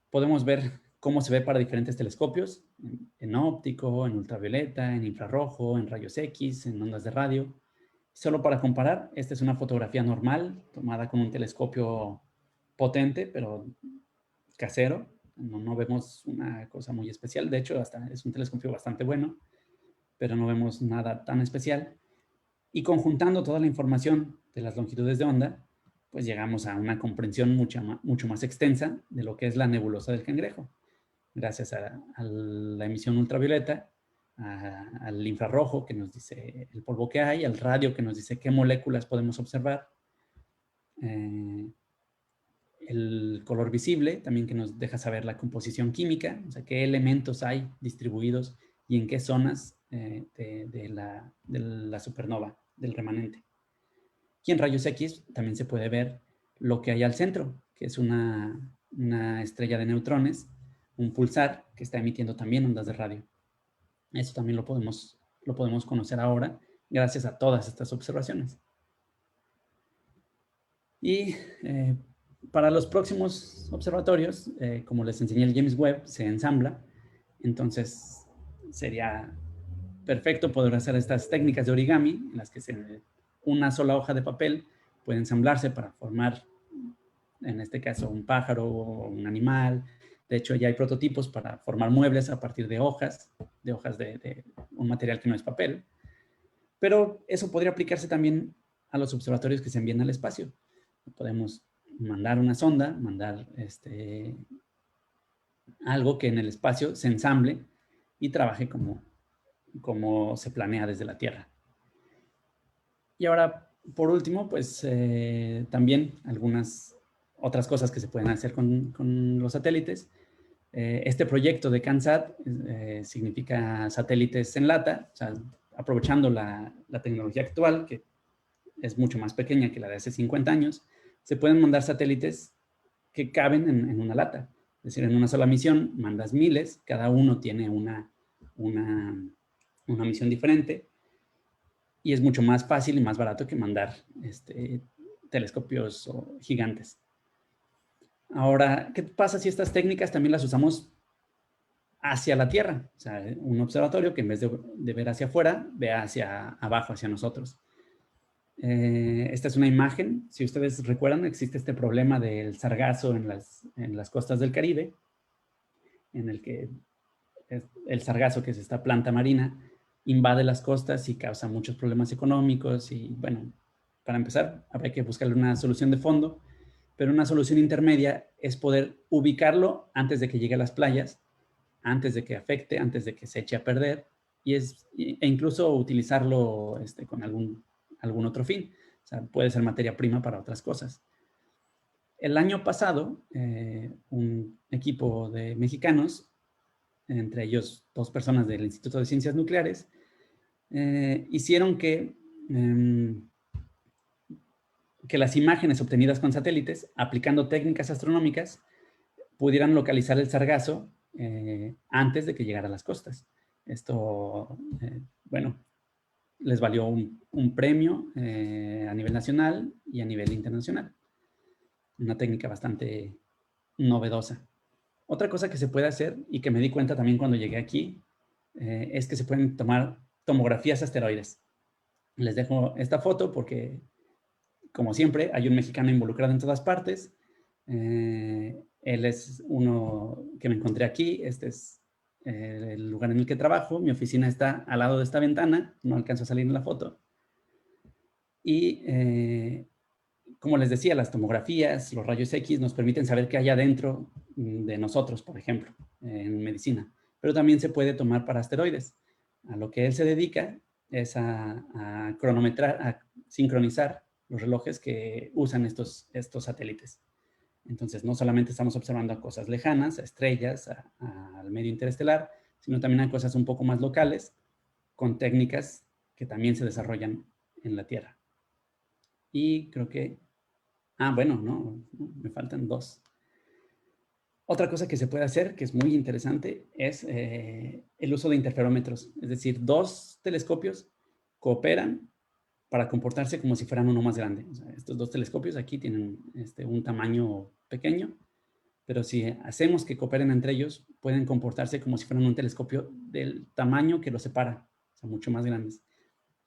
Podemos ver cómo se ve para diferentes telescopios, en óptico, en ultravioleta, en infrarrojo, en rayos X, en ondas de radio. Solo para comparar, esta es una fotografía normal, tomada con un telescopio potente, pero casero. No vemos una cosa muy especial. De hecho, hasta es un telescopio bastante bueno, pero no vemos nada tan especial. Y conjuntando toda la información de las longitudes de onda, pues llegamos a una comprensión mucho más extensa de lo que es la nebulosa del Cangrejo. Gracias a la emisión ultravioleta, al infrarrojo, que nos dice el polvo que hay, al radio, que nos dice qué moléculas podemos observar, el color visible, también que nos deja saber la composición química, o sea, qué elementos hay distribuidos y en qué zonas de la supernova, del remanente. Y en rayos X también se puede ver lo que hay al centro, que es una estrella de neutrones, un pulsar que está emitiendo también ondas de radio. Eso también lo podemos conocer ahora gracias a todas estas observaciones. Y para los próximos observatorios, como les enseñé, el James Webb se ensambla. Entonces sería perfecto poder hacer estas técnicas de origami en las que una sola hoja de papel puede ensamblarse para formar, en este caso, un pájaro o un animal. De hecho, ya hay prototipos para formar muebles a partir de hojas de un material que no es papel. Pero eso podría aplicarse también a los observatorios que se envían al espacio. Podemos mandar una sonda, mandar algo que en el espacio se ensamble y trabaje como se planea desde la Tierra. Y ahora, por último, pues también algunas otras cosas que se pueden hacer con los satélites. Este proyecto de CanSat significa satélites en lata, o sea, aprovechando la tecnología actual, que es mucho más pequeña que la de hace 50 años, se pueden mandar satélites que caben en una lata. Es decir, en una sola misión mandas miles, cada uno tiene una misión diferente y es mucho más fácil y más barato que mandar telescopios gigantes. Ahora, ¿qué pasa si estas técnicas también las usamos hacia la Tierra? O sea, un observatorio que en vez de ver hacia afuera, vea hacia abajo, hacia nosotros. Esta es una imagen. Si ustedes recuerdan, existe este problema del sargazo en las costas del Caribe, en el que el sargazo, que es esta planta marina, invade las costas y causa muchos problemas económicos. Y bueno, para empezar, habría que buscarle una solución de fondo, pero una solución intermedia es poder ubicarlo antes de que llegue a las playas, antes de que afecte, antes de que se eche a perder, e incluso utilizarlo con algún otro fin. O sea, puede ser materia prima para otras cosas. El año pasado, un equipo de mexicanos, entre ellos 2 personas del Instituto de Ciencias Nucleares, hicieron que las imágenes obtenidas con satélites, aplicando técnicas astronómicas, pudieran localizar el sargazo antes de que llegara a las costas. Esto, bueno, les valió un premio a nivel nacional y a nivel internacional. Una técnica bastante novedosa. Otra cosa que se puede hacer, y que me di cuenta también cuando llegué aquí, es que se pueden tomar tomografías asteroides. Les dejo esta foto porque, como siempre, hay un mexicano involucrado en todas partes. Él es uno que me encontré aquí. Este es el lugar en el que trabajo. Mi oficina está al lado de esta ventana. No alcanzo a salir en la foto. Y como les decía, las tomografías, los rayos X nos permiten saber qué hay adentro de nosotros, por ejemplo, en medicina. Pero también se puede tomar para asteroides. A lo que él se dedica es a cronometrar, a sincronizar los relojes que usan estos satélites. Entonces, no solamente estamos observando a cosas lejanas, a estrellas, al medio interestelar, sino también a cosas un poco más locales, con técnicas que también se desarrollan en la Tierra. Y creo que... bueno, no, me faltan 2. Otra cosa que se puede hacer, que es muy interesante, es el uso de interferómetros. Es decir, 2 telescopios cooperan para comportarse como si fueran uno más grande. O sea, estos 2 telescopios aquí tienen un tamaño pequeño, pero si hacemos que cooperen entre ellos, pueden comportarse como si fueran un telescopio del tamaño que los separa, o sea, mucho más grandes.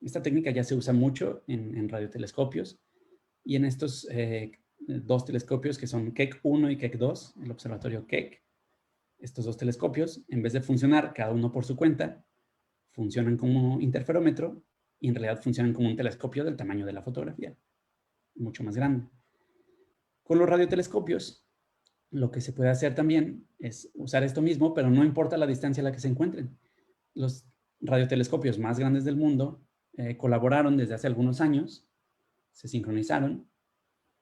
Esta técnica ya se usa mucho en radiotelescopios y en estos 2 telescopios que son Keck 1 y Keck 2, el observatorio Keck. Estos 2 telescopios, en vez de funcionar cada uno por su cuenta, funcionan como interferómetro y en realidad funcionan como un telescopio del tamaño de la fotografía, mucho más grande. Con los radiotelescopios, lo que se puede hacer también es usar esto mismo, pero no importa la distancia a la que se encuentren. Los radiotelescopios más grandes del mundo colaboraron desde hace algunos años, se sincronizaron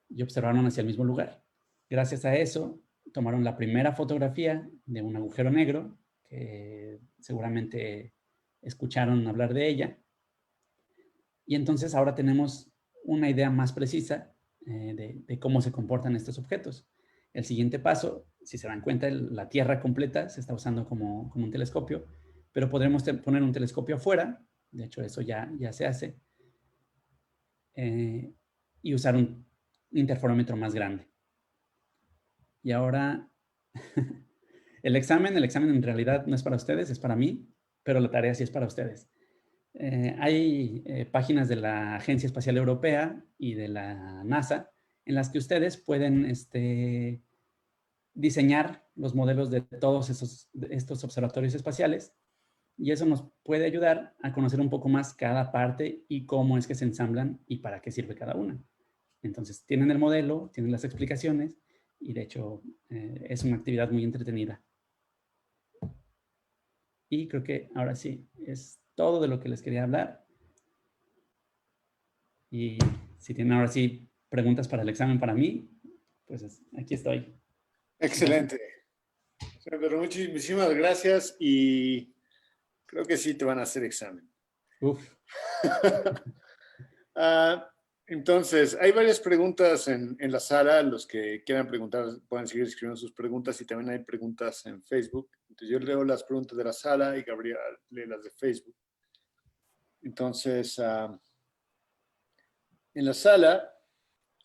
y observaron hacia el mismo lugar. Gracias a eso, tomaron la primera fotografía de un agujero negro, que seguramente escucharon hablar de ella, y entonces ahora tenemos una idea más precisa de cómo se comportan estos objetos. El siguiente paso, si se dan cuenta, la Tierra completa se está usando como un telescopio, pero podremos poner un telescopio afuera, de hecho eso ya se hace, y usar un interferómetro más grande. Y ahora, el examen en realidad no es para ustedes, es para mí, pero la tarea sí es para ustedes. Hay páginas de la Agencia Espacial Europea y de la NASA en las que ustedes pueden diseñar los modelos de todos estos observatorios espaciales, y eso nos puede ayudar a conocer un poco más cada parte y cómo es que se ensamblan y para qué sirve cada una. Entonces, tienen el modelo, tienen las explicaciones y de hecho es una actividad muy entretenida. Y creo que ahora sí, es todo de lo que les quería hablar. Y si tienen ahora sí preguntas para el examen para mí, pues aquí estoy. Excelente. Pero muchísimas gracias y creo que sí te van a hacer examen. Uf. Entonces, hay varias preguntas en la sala. Los que quieran preguntar pueden seguir escribiendo sus preguntas y también hay preguntas en Facebook. Entonces, yo leo las preguntas de la sala y Gabriel lee las de Facebook. Entonces, en la sala,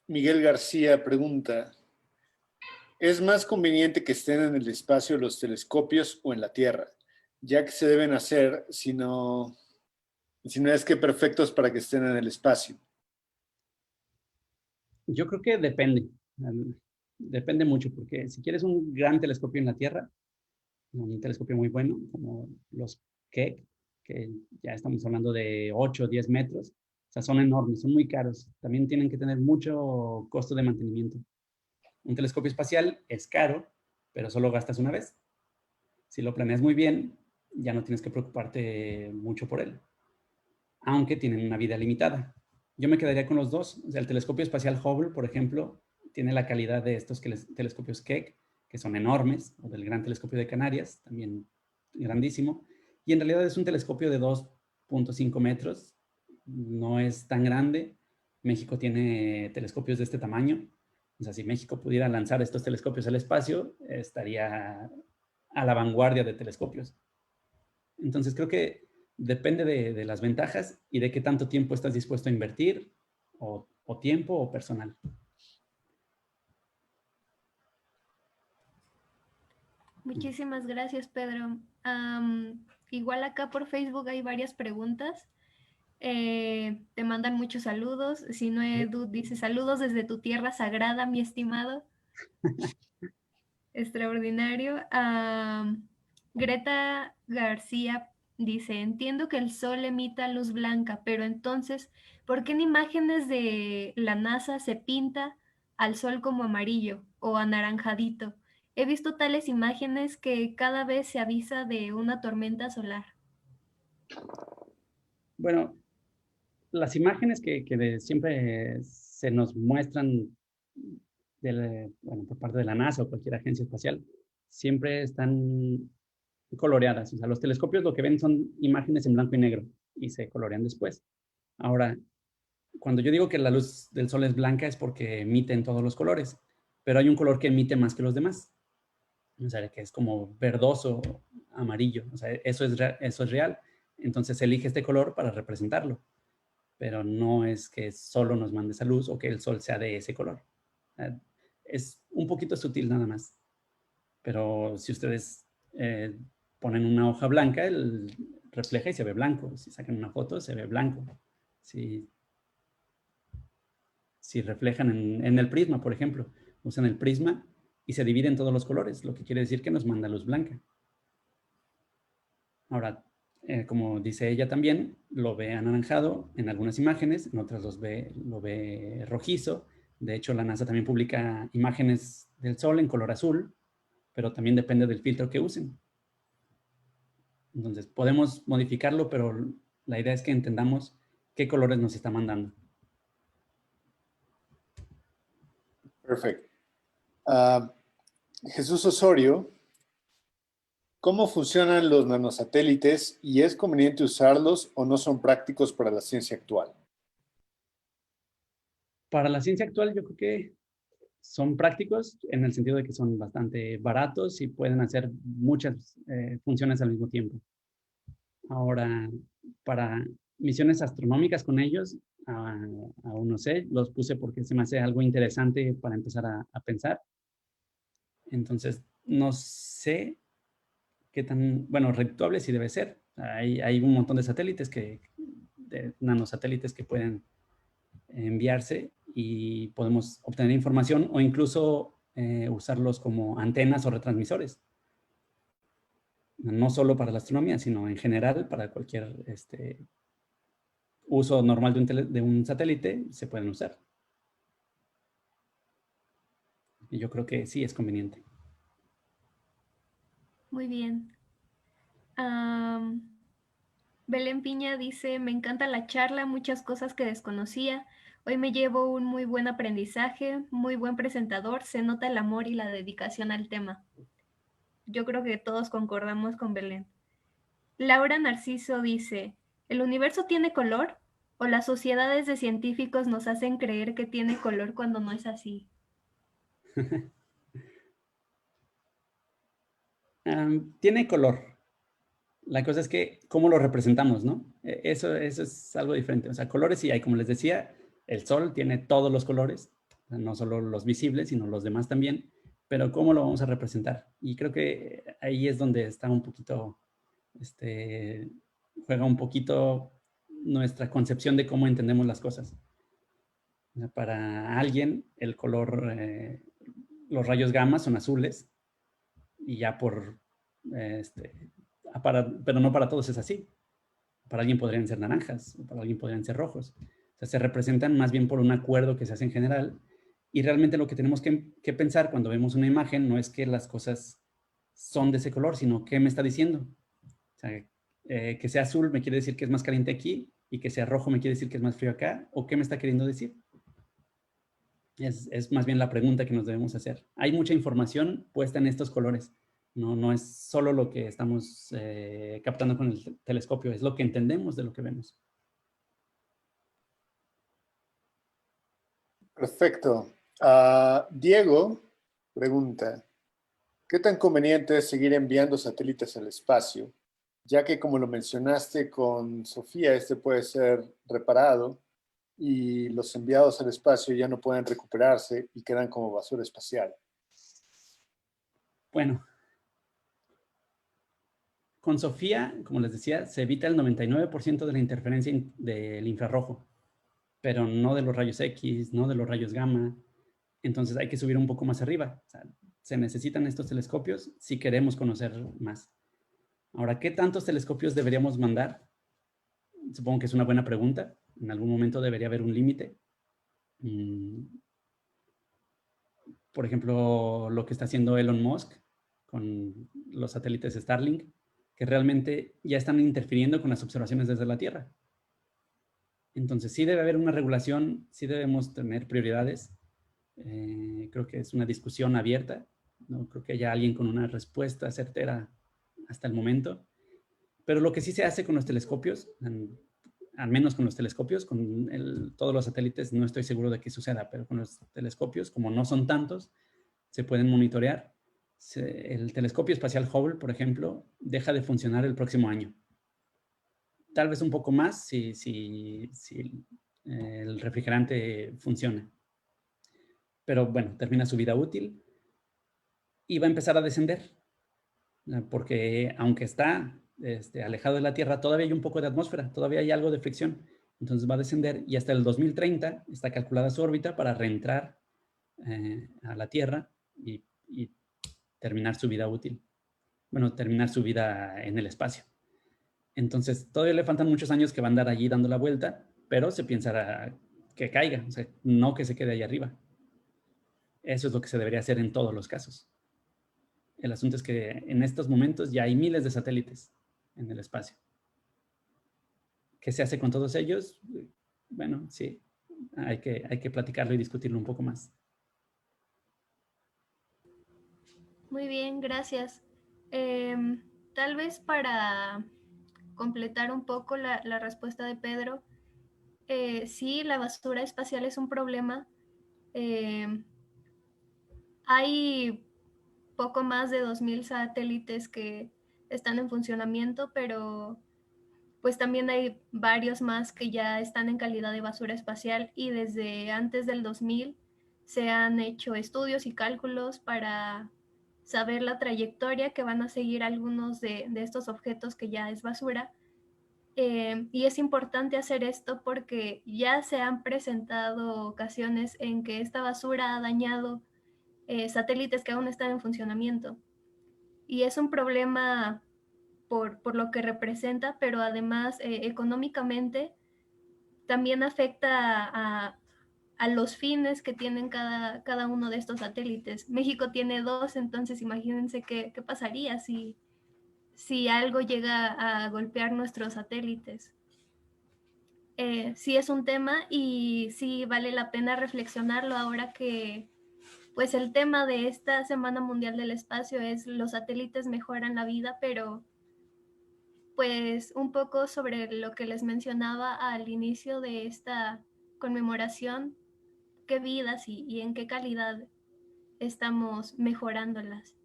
Miguel García pregunta, ¿es más conveniente que estén en el espacio los telescopios o en la Tierra? Ya que se deben hacer, si no es que perfectos para que estén en el espacio. Yo creo que depende. Depende mucho, porque si quieres un gran telescopio en la Tierra, un telescopio muy bueno, como los Keck, que ya estamos hablando de 8 o 10 metros, o sea, son enormes, son muy caros. También tienen que tener mucho costo de mantenimiento. Un telescopio espacial es caro, pero solo gastas una vez. Si lo planeas muy bien, ya no tienes que preocuparte mucho por él, aunque tienen una vida limitada. Yo me quedaría con los dos. O sea, el telescopio espacial Hubble, por ejemplo, tiene la calidad de estos telescopios Keck, que son enormes, o del Gran Telescopio de Canarias, también grandísimo. Y en realidad es un telescopio de 2.5 metros, no es tan grande. México tiene telescopios de este tamaño. O sea, si México pudiera lanzar estos telescopios al espacio, estaría a la vanguardia de telescopios. Entonces creo que depende de las ventajas y de qué tanto tiempo estás dispuesto a invertir, o tiempo o personal. Muchísimas gracias, Pedro. Igual acá por Facebook hay varias preguntas. Te mandan muchos saludos. Sinoe Edu dice, saludos desde tu tierra sagrada, mi estimado. Extraordinario. Greta García dice, entiendo que el sol emita luz blanca, pero entonces, ¿por qué en imágenes de la NASA se pinta al sol como amarillo o anaranjadito? He visto tales imágenes que cada vez se avisa de una tormenta solar. Bueno, las imágenes que siempre se nos muestran por parte de la NASA o cualquier agencia espacial, siempre están coloreadas. O sea, los telescopios lo que ven son imágenes en blanco y negro y se colorean después. Ahora, cuando yo digo que la luz del sol es blanca es porque emite en todos los colores, pero hay un color que emite más que los demás. O sea, que es como verdoso, amarillo. O sea, eso es real. Entonces elige este color para representarlo, pero no es que solo nos mande esa luz o que el sol sea de ese color. Es un poquito sutil nada más. Pero si ustedes ponen una hoja blanca, él refleja y se ve blanco. Si sacan una foto, se ve blanco. Si reflejan en el prisma, por ejemplo, usan el prisma y se divide en todos los colores, lo que quiere decir que nos manda luz blanca. Ahora, como dice ella también, lo ve anaranjado en algunas imágenes, en otras lo ve rojizo. De hecho, la NASA también publica imágenes del sol en color azul, pero también depende del filtro que usen. Entonces, podemos modificarlo, pero la idea es que entendamos qué colores nos está mandando. Perfecto. Jesús Osorio, ¿cómo funcionan los nanosatélites y es conveniente usarlos o no son prácticos para la ciencia actual? Para la ciencia actual, yo creo que son prácticos en el sentido de que son bastante baratos y pueden hacer muchas funciones al mismo tiempo. Ahora, para misiones astronómicas con ellos, aún no sé, los puse porque se me hace algo interesante para empezar a pensar. Entonces, no sé qué tan, bueno, redituable sí debe ser. Hay un montón de satélites de nanosatélites que pueden enviarse y podemos obtener información o incluso usarlos como antenas o retransmisores. No solo para la astronomía, sino en general para cualquier uso normal de un satélite se pueden usar. Y yo creo que sí es conveniente. Muy bien. Belén Piña dice, me encanta la charla, muchas cosas que desconocía. Hoy me llevo un muy buen aprendizaje, muy buen presentador, se nota el amor y la dedicación al tema. Yo creo que todos concordamos con Belén. Laura Narciso dice, ¿el universo tiene color? ¿O las sociedades de científicos nos hacen creer que tiene color cuando no es así? Tiene color. La cosa es que cómo lo representamos, ¿no? Eso es algo diferente. O sea, colores sí hay, como les decía, el sol tiene todos los colores, no solo los visibles, sino los demás también, pero ¿cómo lo vamos a representar? Y creo que ahí es donde está un poquito, juega un poquito nuestra concepción de cómo entendemos las cosas. O sea, para alguien, el color, los rayos gamma son azules, y ya pero no para todos es así. Para alguien podrían ser naranjas, para alguien podrían ser rojos. O sea, se representan más bien por un acuerdo que se hace en general. Y realmente lo que tenemos que pensar cuando vemos una imagen no es que las cosas son de ese color, sino qué me está diciendo. O sea, que sea azul me quiere decir que es más caliente aquí y que sea rojo me quiere decir que es más frío acá, o qué me está queriendo decir. Es más bien la pregunta que nos debemos hacer. Hay mucha información puesta en estos colores. No es solo lo que estamos captando con el telescopio, es lo que entendemos de lo que vemos. Perfecto. Diego pregunta, ¿qué tan conveniente es seguir enviando satélites al espacio? Ya que, como lo mencionaste con Sofía, este puede ser reparado y los enviados al espacio ya no pueden recuperarse y quedan como basura espacial. Bueno, con Sofía, como les decía, se evita el 99% de la interferencia del infrarrojo, pero no de los rayos X, no de los rayos gamma. Entonces hay que subir un poco más arriba. O sea, se necesitan estos telescopios si queremos conocer más. Ahora, ¿qué tantos telescopios deberíamos mandar? Supongo que es una buena pregunta. En algún momento debería haber un límite. Por ejemplo, lo que está haciendo Elon Musk con los satélites Starlink, que realmente ya están interfiriendo con las observaciones desde la Tierra. Entonces, sí debe haber una regulación, sí debemos tener prioridades. Creo que es una discusión abierta. No creo que haya alguien con una respuesta certera hasta el momento. Pero lo que sí se hace con los telescopios, al menos con los telescopios, con todos los satélites, no estoy seguro de que suceda, pero con los telescopios, como no son tantos, se pueden monitorear. El telescopio espacial Hubble, por ejemplo, deja de funcionar el próximo año. Tal vez un poco más si el refrigerante funciona. Pero bueno, termina su vida útil y va a empezar a descender, porque aunque está alejado de la Tierra, todavía hay un poco de atmósfera, todavía hay algo de fricción. Entonces va a descender y hasta el 2030 está calculada su órbita para reentrar a la Tierra y terminar su vida útil. Bueno, terminar su vida en el espacio. Entonces, todavía le faltan muchos años que va a andar allí dando la vuelta, pero se piensa que caiga, o sea, no que se quede ahí arriba. Eso es lo que se debería hacer en todos los casos. El asunto es que en estos momentos ya hay miles de satélites en el espacio. ¿Qué se hace con todos ellos? Bueno, sí, hay que platicarlo y discutirlo un poco más. Muy bien, gracias. Tal vez para completar un poco la respuesta de Pedro, sí, la basura espacial es un problema. Hay poco más de 2000 satélites que están en funcionamiento, pero pues también hay varios más que ya están en calidad de basura espacial y desde antes del 2000 se han hecho estudios y cálculos para saber la trayectoria que van a seguir algunos de estos objetos que ya es basura. Y es importante hacer esto porque ya se han presentado ocasiones en que esta basura ha dañado satélites que aún están en funcionamiento. Y es un problema por lo que representa, pero además económicamente también afecta a los fines que tienen cada uno de estos satélites. México tiene 2, entonces imagínense qué pasaría si algo llega a golpear nuestros satélites. Sí es un tema y sí vale la pena reflexionarlo ahora que pues el tema de esta Semana Mundial del Espacio es los satélites mejoran la vida, pero pues un poco sobre lo que les mencionaba al inicio de esta conmemoración, qué vidas y en qué calidad estamos mejorándolas.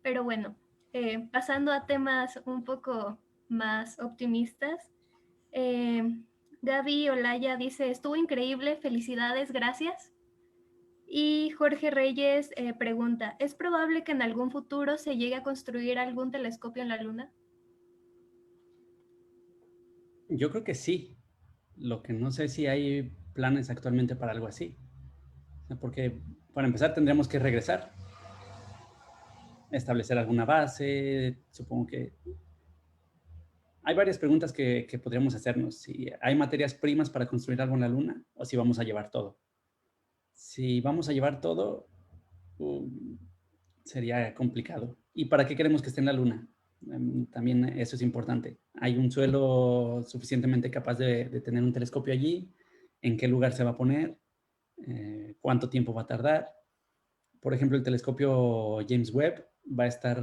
Pero bueno, pasando a temas un poco más optimistas, Gaby Olaya dice, estuvo increíble, felicidades, gracias. Y Jorge Reyes pregunta, ¿es probable que en algún futuro se llegue a construir algún telescopio en la Luna? Yo creo que sí. Lo que no sé si hay planes actualmente para algo así. Porque para empezar tendríamos que regresar, establecer alguna base. Supongo que hay varias preguntas que podríamos hacernos. Si hay materias primas para construir algo en la Luna o si vamos a llevar todo. Si vamos a llevar todo, sería complicado. ¿Y para qué queremos que esté en la Luna? También eso es importante. ¿Hay un suelo suficientemente capaz de tener un telescopio allí? ¿En qué lugar se va a poner? ¿Cuánto tiempo va a tardar? Por ejemplo, el telescopio James Webb va a estar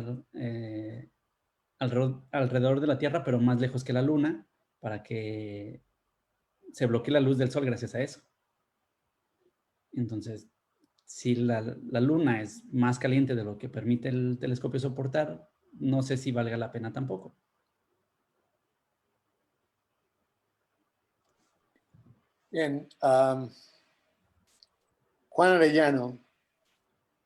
alrededor de la Tierra, pero más lejos que la Luna, para que se bloquee la luz del Sol gracias a eso. Entonces, si la Luna es más caliente de lo que permite el telescopio soportar, no sé si valga la pena tampoco. Bien, Juan Arellano,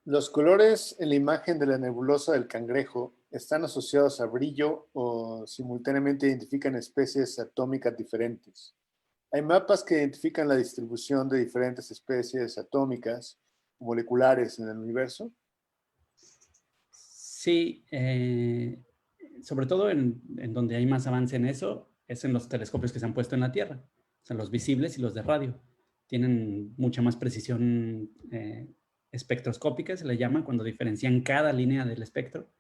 ¿los colores en la imagen de la nebulosa del Cangrejo están asociados a brillo o simultáneamente identifican especies atómicas diferentes? Hay mapas que identifican la distribución de diferentes especies atómicas o moleculares en el universo. Sí, sobre todo en donde hay más avance en eso, es en los telescopios que se han puesto en la Tierra, o sea, los visibles y los de radio. Tienen mucha más precisión espectroscópica, se le llama, cuando diferencian cada línea del espectro.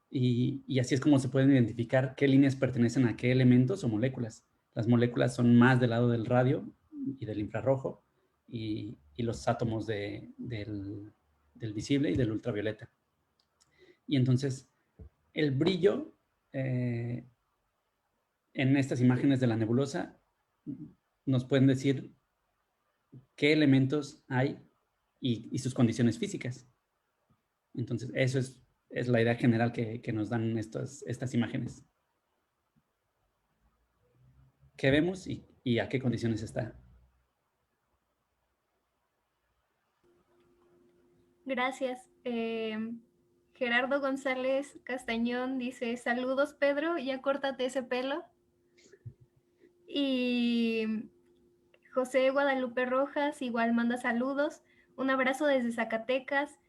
Y así es como se pueden identificar qué líneas pertenecen a qué elementos o moléculas. Las moléculas son más del lado del radio y del infrarrojo y los átomos del visible y del ultravioleta. Y entonces el brillo en estas imágenes de la nebulosa nos pueden decir qué elementos hay y sus condiciones físicas. Entonces eso es la idea general que nos dan estas imágenes. ¿Qué vemos y a qué condiciones está? Gracias. Gerardo González Castañón dice, saludos Pedro, ya córtate ese pelo. Y José Guadalupe Rojas igual manda saludos, un abrazo desde Zacatecas.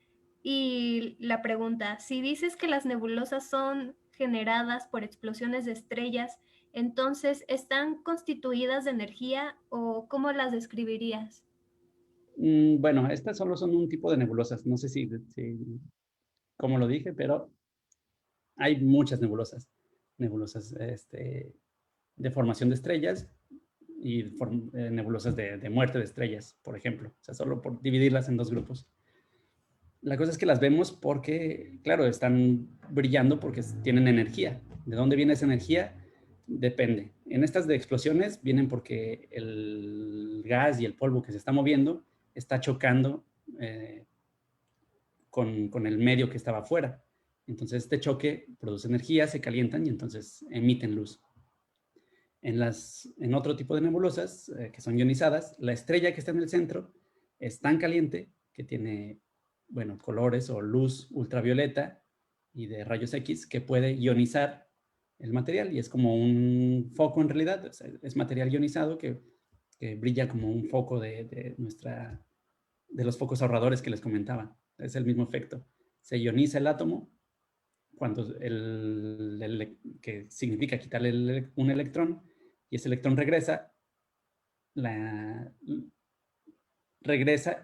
Y la pregunta, si dices que las nebulosas son generadas por explosiones de estrellas, entonces, ¿están constituidas de energía o cómo las describirías? Bueno, estas solo son un tipo de nebulosas. No sé si cómo lo dije, pero hay muchas nebulosas. nebulosas de formación de estrellas y nebulosas de muerte de estrellas, por ejemplo. O sea, solo por dividirlas en dos grupos. La cosa es que las vemos porque, claro, están brillando porque tienen energía. ¿De dónde viene esa energía? Depende. En estas de explosiones vienen porque el gas y el polvo que se está moviendo está chocando con el medio que estaba afuera. Entonces este choque produce energía, se calientan y entonces emiten luz. En otro tipo de nebulosas, que son ionizadas, la estrella que está en el centro es tan caliente que tiene, bueno, colores o luz ultravioleta y de rayos X que puede ionizar el material y es como un foco en realidad. O sea, es material ionizado que brilla como un foco de los focos ahorradores que les comentaba. Es el mismo efecto. Se ioniza el átomo cuando que significa quitarle un electrón, y ese electrón regresa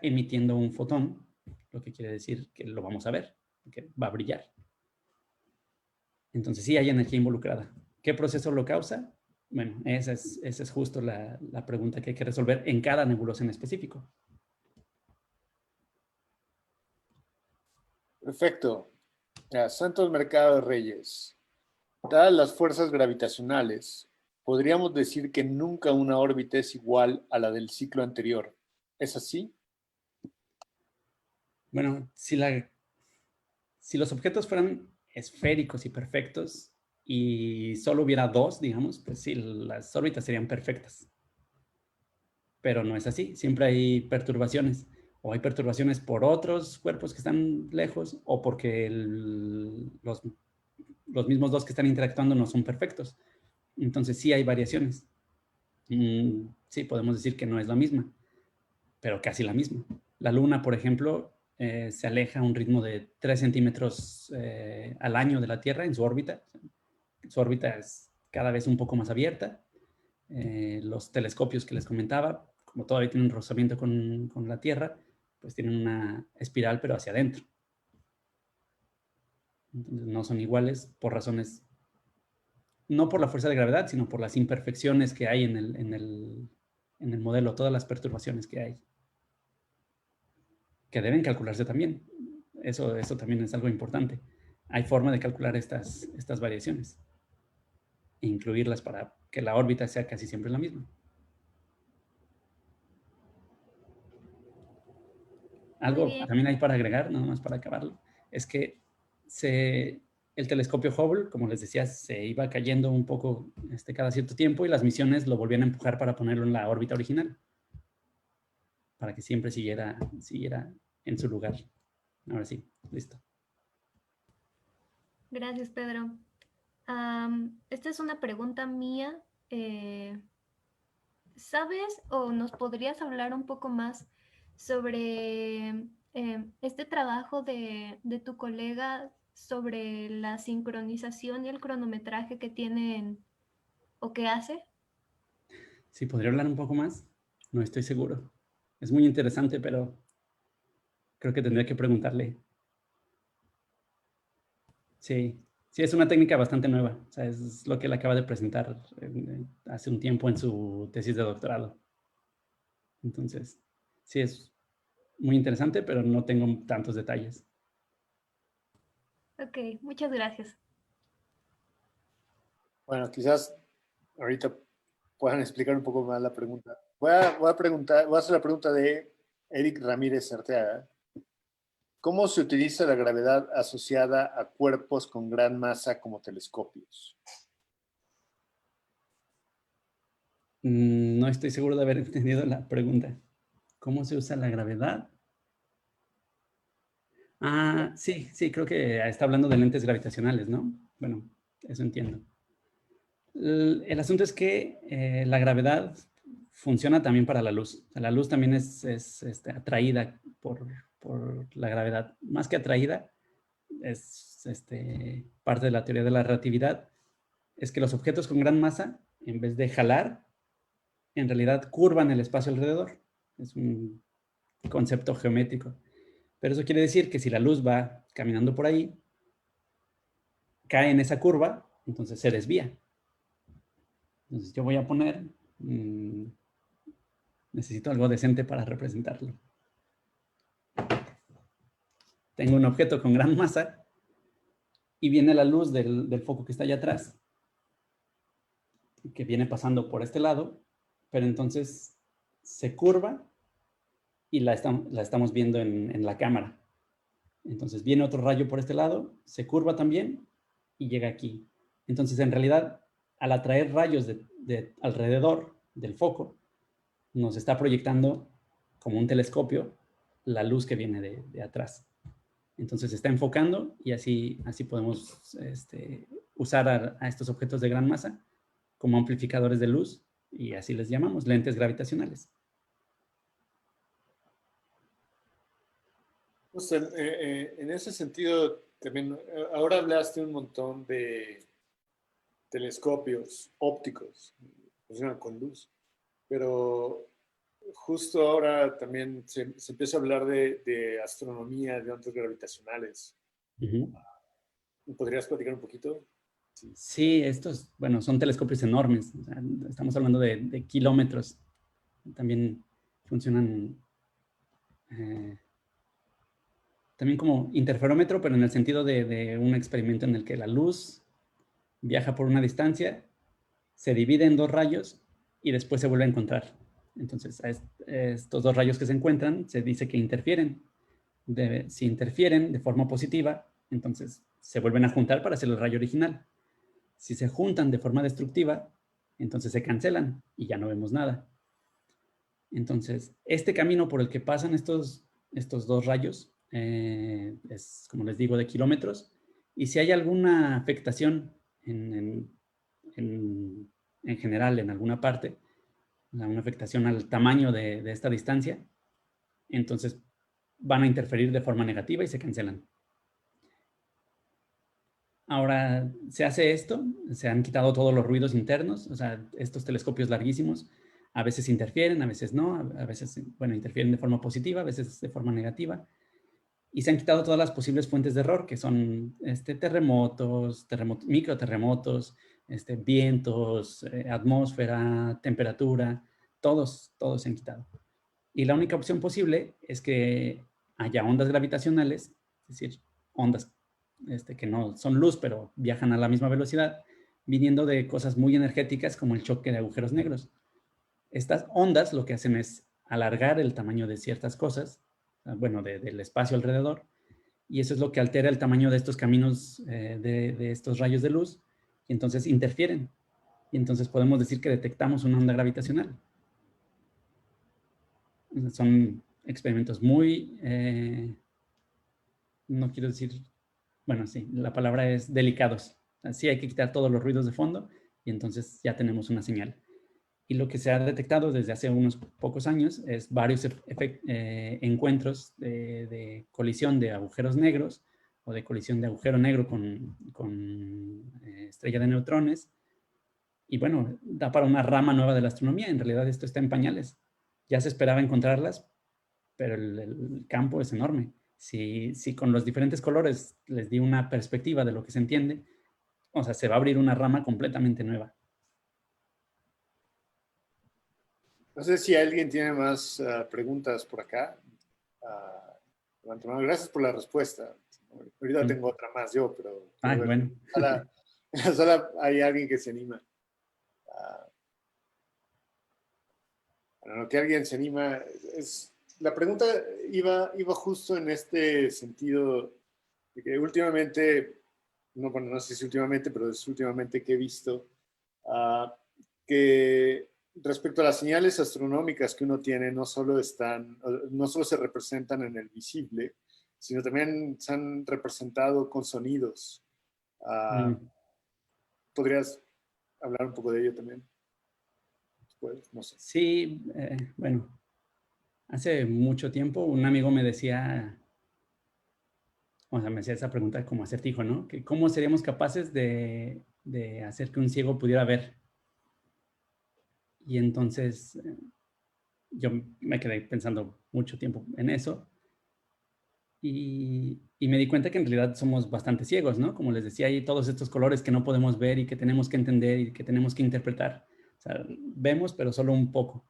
emitiendo un fotón, lo que quiere decir que lo vamos a ver, que va a brillar. Entonces sí hay energía involucrada. ¿Qué proceso lo causa? Bueno, esa es justo la pregunta que hay que resolver en cada nebulosa en específico. Perfecto. Santos Mercado de Reyes. Dadas las fuerzas gravitacionales, podríamos decir que nunca una órbita es igual a la del ciclo anterior. ¿Es así? Bueno, si los objetos fueran esféricos y perfectos y solo hubiera dos, digamos, pues sí, las órbitas serían perfectas. Pero no es así, siempre hay perturbaciones. O hay perturbaciones por otros cuerpos que están lejos o porque los mismos dos que están interactuando no son perfectos. Entonces sí hay variaciones. Sí, podemos decir que no es la misma, pero casi la misma. La Luna, por ejemplo, se aleja a un ritmo de 3 centímetros al año de la Tierra en su órbita. Su órbita es cada vez un poco más abierta. Los telescopios que les comentaba, como todavía tienen un rozamiento con la Tierra, pues tienen una espiral, pero hacia adentro. Entonces no son iguales por razones, no por la fuerza de gravedad, sino por las imperfecciones que hay en el modelo, todas las perturbaciones que hay, que deben calcularse también. Eso también es algo importante. Hay forma de calcular estas variaciones e incluirlas para que la órbita sea casi siempre la misma. Algo también hay para agregar, nada más para acabarlo, es que el telescopio Hubble, como les decía, se iba cayendo un poco cada cierto tiempo y las misiones lo volvían a empujar para ponerlo en la órbita original, para que siempre siguiera en su lugar. Ahora sí, listo. Gracias, Pedro. Esta es una pregunta mía. ¿Sabes o nos podrías hablar un poco más sobre este trabajo de tu colega sobre la sincronización y el cronometraje que tienen o que hace? Sí, ¿podría hablar un poco más? No estoy seguro. Es muy interesante, pero creo que tendría que preguntarle. Sí, sí, es una técnica bastante nueva. O sea, es lo que él acaba de presentar hace un tiempo en su tesis de doctorado. Entonces, sí, es muy interesante, pero no tengo tantos detalles. Ok, muchas gracias. Bueno, quizás ahorita puedan explicar un poco más la pregunta. Voy a hacer la pregunta de Eric Ramírez Arteaga. ¿Cómo se utiliza la gravedad asociada a cuerpos con gran masa como telescopios? No estoy seguro de haber entendido la pregunta. ¿Cómo se usa la gravedad? Sí, creo que está hablando de lentes gravitacionales, ¿no? Bueno, eso entiendo. El asunto es que la gravedad funciona también para la luz. O sea, la luz también es atraída por la gravedad. Más que atraída, es parte de la teoría de la relatividad, es que los objetos con gran masa, en vez de jalar, en realidad curvan el espacio alrededor. Es un concepto geométrico. Pero eso quiere decir que si la luz va caminando por ahí, cae en esa curva entonces se desvía. Entonces yo voy a poner, necesito algo decente para representarlo. Tengo un objeto con gran masa y viene la luz del foco que está allá atrás, que viene pasando por este lado, pero entonces se curva y la estamos viendo en la cámara. Entonces viene otro rayo por este lado, se curva también y llega aquí. Entonces, en realidad, al atraer rayos de alrededor del foco, nos está proyectando como un telescopio la luz que viene de atrás. Entonces se está enfocando y así podemos usar a estos objetos de gran masa como amplificadores de luz, y así les llamamos, lentes gravitacionales. Pues, en ese sentido, también, ahora hablaste un montón de telescopios ópticos, funcionan con luz, pero justo ahora también se empieza a hablar de astronomía, de ondas gravitacionales. ¿Podrías platicar un poquito? Sí. Sí, estos, bueno, son telescopios enormes. O sea, estamos hablando de kilómetros. También funcionan también como interferómetro, pero en el sentido de un experimento en el que la luz viaja por una distancia, se divide en dos rayos y después se vuelve a encontrar. Entonces, a estos dos rayos que se encuentran se dice que interfieren. Si interfieren de forma positiva, entonces se vuelven a juntar para hacer el rayo original. Si se juntan de forma destructiva, entonces se cancelan y ya no vemos nada. Entonces, este camino por el que pasan estos dos rayos es, como les digo, de kilómetros. Y si hay alguna afectación en general en alguna parte, una afectación al tamaño de esta distancia, entonces van a interferir de forma negativa y se cancelan. Ahora, se hace esto, se han quitado todos los ruidos internos, o sea, estos telescopios larguísimos a veces interfieren, a veces no, a veces, bueno, interfieren de forma positiva, a veces de forma negativa, y se han quitado todas las posibles fuentes de error, que son terremotos, microterremotos, vientos, atmósfera, temperatura, todos se han quitado. Y la única opción posible es que haya ondas gravitacionales, es decir, ondas que no son luz, pero viajan a la misma velocidad, viniendo de cosas muy energéticas como el choque de agujeros negros. Estas ondas lo que hacen es alargar el tamaño de ciertas cosas, bueno, del espacio alrededor, y eso es lo que altera el tamaño de estos caminos de estos rayos de luz, y entonces interfieren. Y entonces podemos decir que detectamos una onda gravitacional. Son experimentos muy, no quiero decir, bueno, sí, la palabra es delicados. Así hay que quitar todos los ruidos de fondo y entonces ya tenemos una señal. Y lo que se ha detectado desde hace unos pocos años es varios encuentros de colisión de agujeros negros o de colisión de agujero negro con estrella de neutrones. Y bueno, da para una rama nueva de la astronomía. En realidad esto está en pañales. Ya se esperaba encontrarlas, pero el campo es enorme. Si con los diferentes colores les di una perspectiva de lo que se entiende, o sea, se va a abrir una rama completamente nueva. No sé si alguien tiene más preguntas por acá. Gracias por la respuesta. Ahorita tengo otra más yo, pero Bueno. En la sala hay alguien que se anima. Bueno, que alguien se anima. La pregunta iba justo en este sentido, de que últimamente, no sé si últimamente, pero es últimamente que he visto que respecto a las señales astronómicas que uno tiene, no solo se representan en el visible, sino también se han representado con sonidos. ¿Podrías hablar un poco de ello también? Después, no sé. Sí, bueno, hace mucho tiempo un amigo me decía, o sea, me hacía esa pregunta como acertijo, ¿no? Que ¿cómo seríamos capaces de hacer que un ciego pudiera ver? Y entonces yo me quedé pensando mucho tiempo en eso. y me di cuenta que en realidad somos bastante ciegos, ¿no? Como les decía, hay todos estos colores que no podemos ver y que tenemos que entender y que tenemos que interpretar. O sea, vemos, pero solo un poco.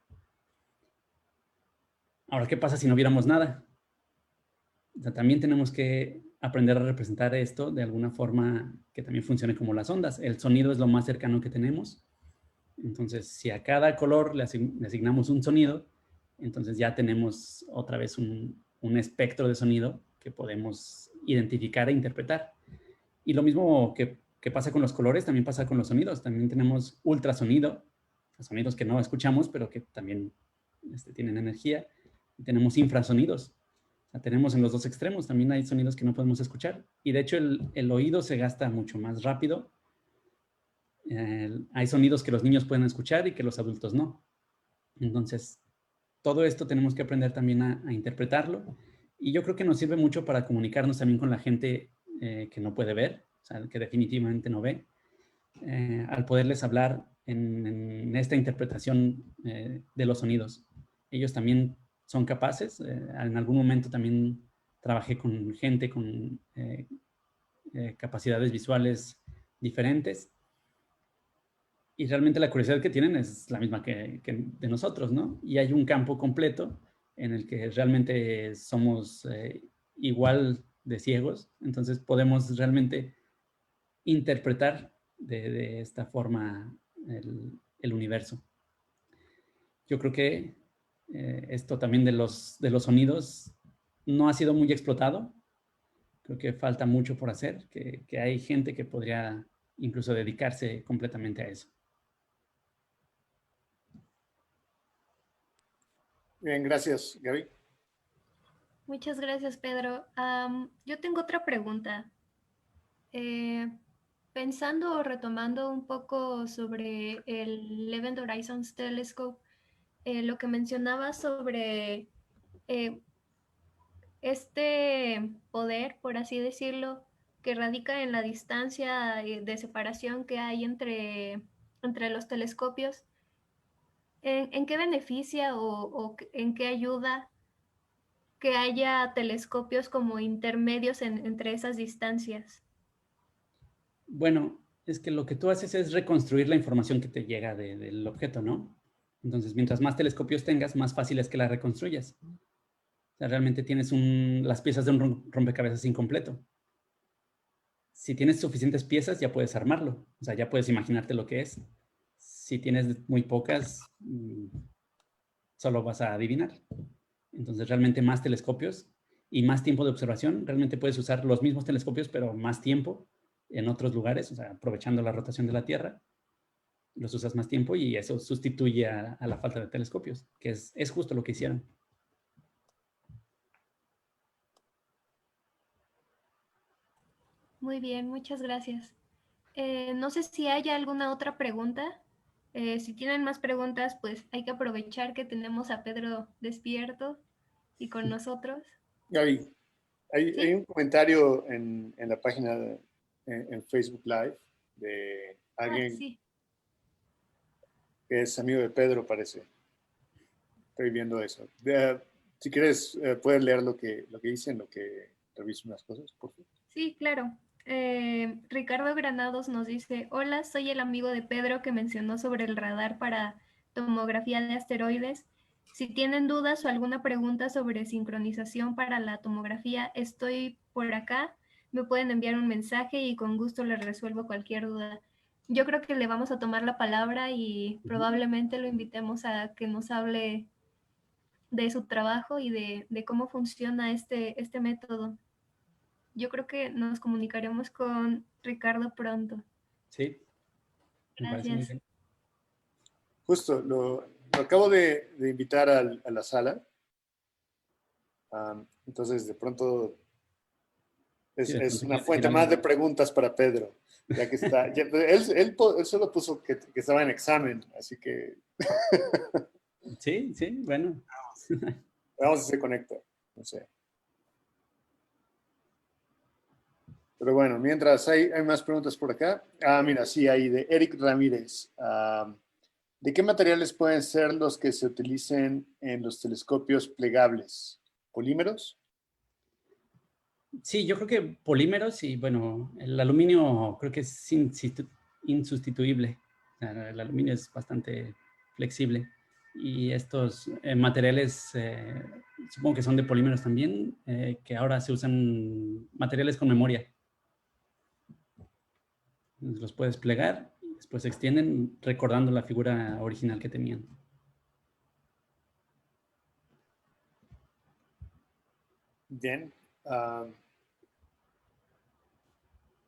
Ahora, ¿qué pasa si no viéramos nada? O sea, también tenemos que aprender a representar esto de alguna forma que también funcione como las ondas. El sonido es lo más cercano que tenemos. Entonces, si a cada color le asignamos un sonido, entonces ya tenemos otra vez un espectro de sonido que podemos identificar e interpretar. Y lo mismo que pasa con los colores, también pasa con los sonidos. También tenemos ultrasonido, sonidos que no escuchamos, pero que también tienen energía. Y tenemos infrasonidos. O sea, tenemos en los dos extremos, también hay sonidos que no podemos escuchar. Y de hecho el oído se gasta mucho más rápido. Hay sonidos que los niños pueden escuchar y que los adultos no. Entonces, todo esto tenemos que aprender también a interpretarlo. Y yo creo que nos sirve mucho para comunicarnos también con la gente que no puede ver, o sea, que definitivamente no ve, al poderles hablar en esta interpretación de los sonidos. Ellos también son capaces. En algún momento también trabajé con gente con capacidades visuales diferentes. Y realmente la curiosidad que tienen es la misma que de nosotros, ¿no? Y hay un campo completo en el que realmente somos igual de ciegos, entonces podemos realmente interpretar de esta forma el universo. Yo creo que esto también de los sonidos no ha sido muy explotado. Creo que falta mucho por hacer, que hay gente que podría incluso dedicarse completamente a eso. Bien, gracias, Gaby. Muchas gracias, Pedro. Yo tengo otra pregunta. Pensando o retomando un poco sobre el Event Horizons Telescope, lo que mencionaba sobre este poder, por así decirlo, que radica en la distancia de separación que hay entre los telescopios, ¿en qué beneficia o en qué ayuda que haya telescopios como intermedios entre esas distancias? Bueno, es que lo que tú haces es reconstruir la información que te llega del objeto, ¿no? Entonces, mientras más telescopios tengas, más fácil es que la reconstruyas. O sea, realmente tienes las piezas de un rompecabezas incompleto. Si tienes suficientes piezas, ya puedes armarlo. O sea, ya puedes imaginarte lo que es. Si tienes muy pocas, solo vas a adivinar. Entonces, realmente más telescopios y más tiempo de observación. Realmente puedes usar los mismos telescopios, pero más tiempo en otros lugares, o sea, aprovechando la rotación de la Tierra, los usas más tiempo y eso sustituye a la falta de telescopios, que es justo lo que hicieron. Muy bien, muchas gracias. No sé si hay alguna otra pregunta. Si tienen más preguntas, pues hay que aprovechar que tenemos a Pedro despierto y con nosotros. Gaby, hay ¿Sí? un comentario en la página en Facebook Live de Ah, alguien sí. que es amigo de Pedro, parece. Estoy viendo eso. Si quieres, puedes leer lo que dicen, lo que reviso unas cosas, por favor. Sí, claro. Ricardo Granados nos dice, hola, soy el amigo de Pedro que mencionó sobre el radar para tomografía de asteroides. Si tienen dudas o alguna pregunta sobre sincronización para la tomografía, estoy por acá. Me pueden enviar un mensaje y con gusto les resuelvo cualquier duda. Yo creo que le vamos a tomar la palabra y probablemente lo invitemos a que nos hable de su trabajo y de cómo funciona este método. Yo creo que nos comunicaremos con Ricardo pronto. Sí, me parece muy Gracias. bien. Justo, lo acabo de invitar a la sala. Entonces, de pronto Sí, de es pronto una quiero decir fuente más algo. de preguntas para Pedro, ya que está. Él solo puso que estaba en examen, así que Sí, sí, bueno. vamos a se conecta. No sé. Pero bueno, mientras hay más preguntas por acá. Mira, sí, hay de Eric Ramírez. ¿De qué materiales pueden ser los que se utilicen en los telescopios plegables? ¿Polímeros? Sí, yo creo que polímeros y bueno, el aluminio creo que es insustituible. O sea, el aluminio es bastante flexible y estos materiales, supongo que son de polímeros también, que ahora se usan materiales con memoria. Los puedes plegar y después se extienden recordando la figura original que tenían. Bien.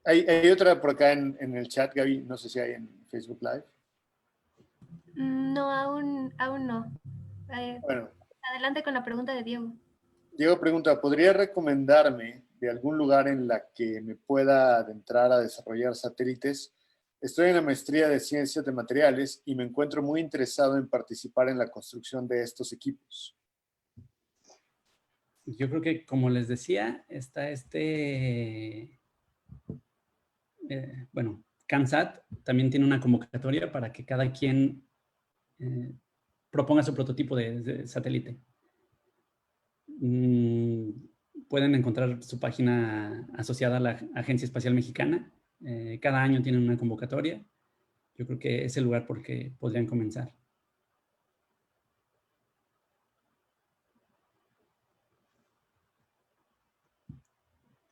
Hay otra por acá en el chat, Gaby. No sé si hay en Facebook Live. No, aún no. Bueno, Adelante con la pregunta de Diego. Diego pregunta, ¿podría recomendarme de algún lugar en la que me pueda adentrar a desarrollar satélites? Estoy en la maestría de Ciencias de Materiales y me encuentro muy interesado en participar en la construcción de estos equipos. Yo creo que, como les decía, está bueno, CANSAT también tiene una convocatoria para que cada quien proponga su prototipo de satélite. Pueden encontrar su página asociada a la Agencia Espacial Mexicana. Cada año tienen una convocatoria. Yo creo que es el lugar por el que podrían comenzar.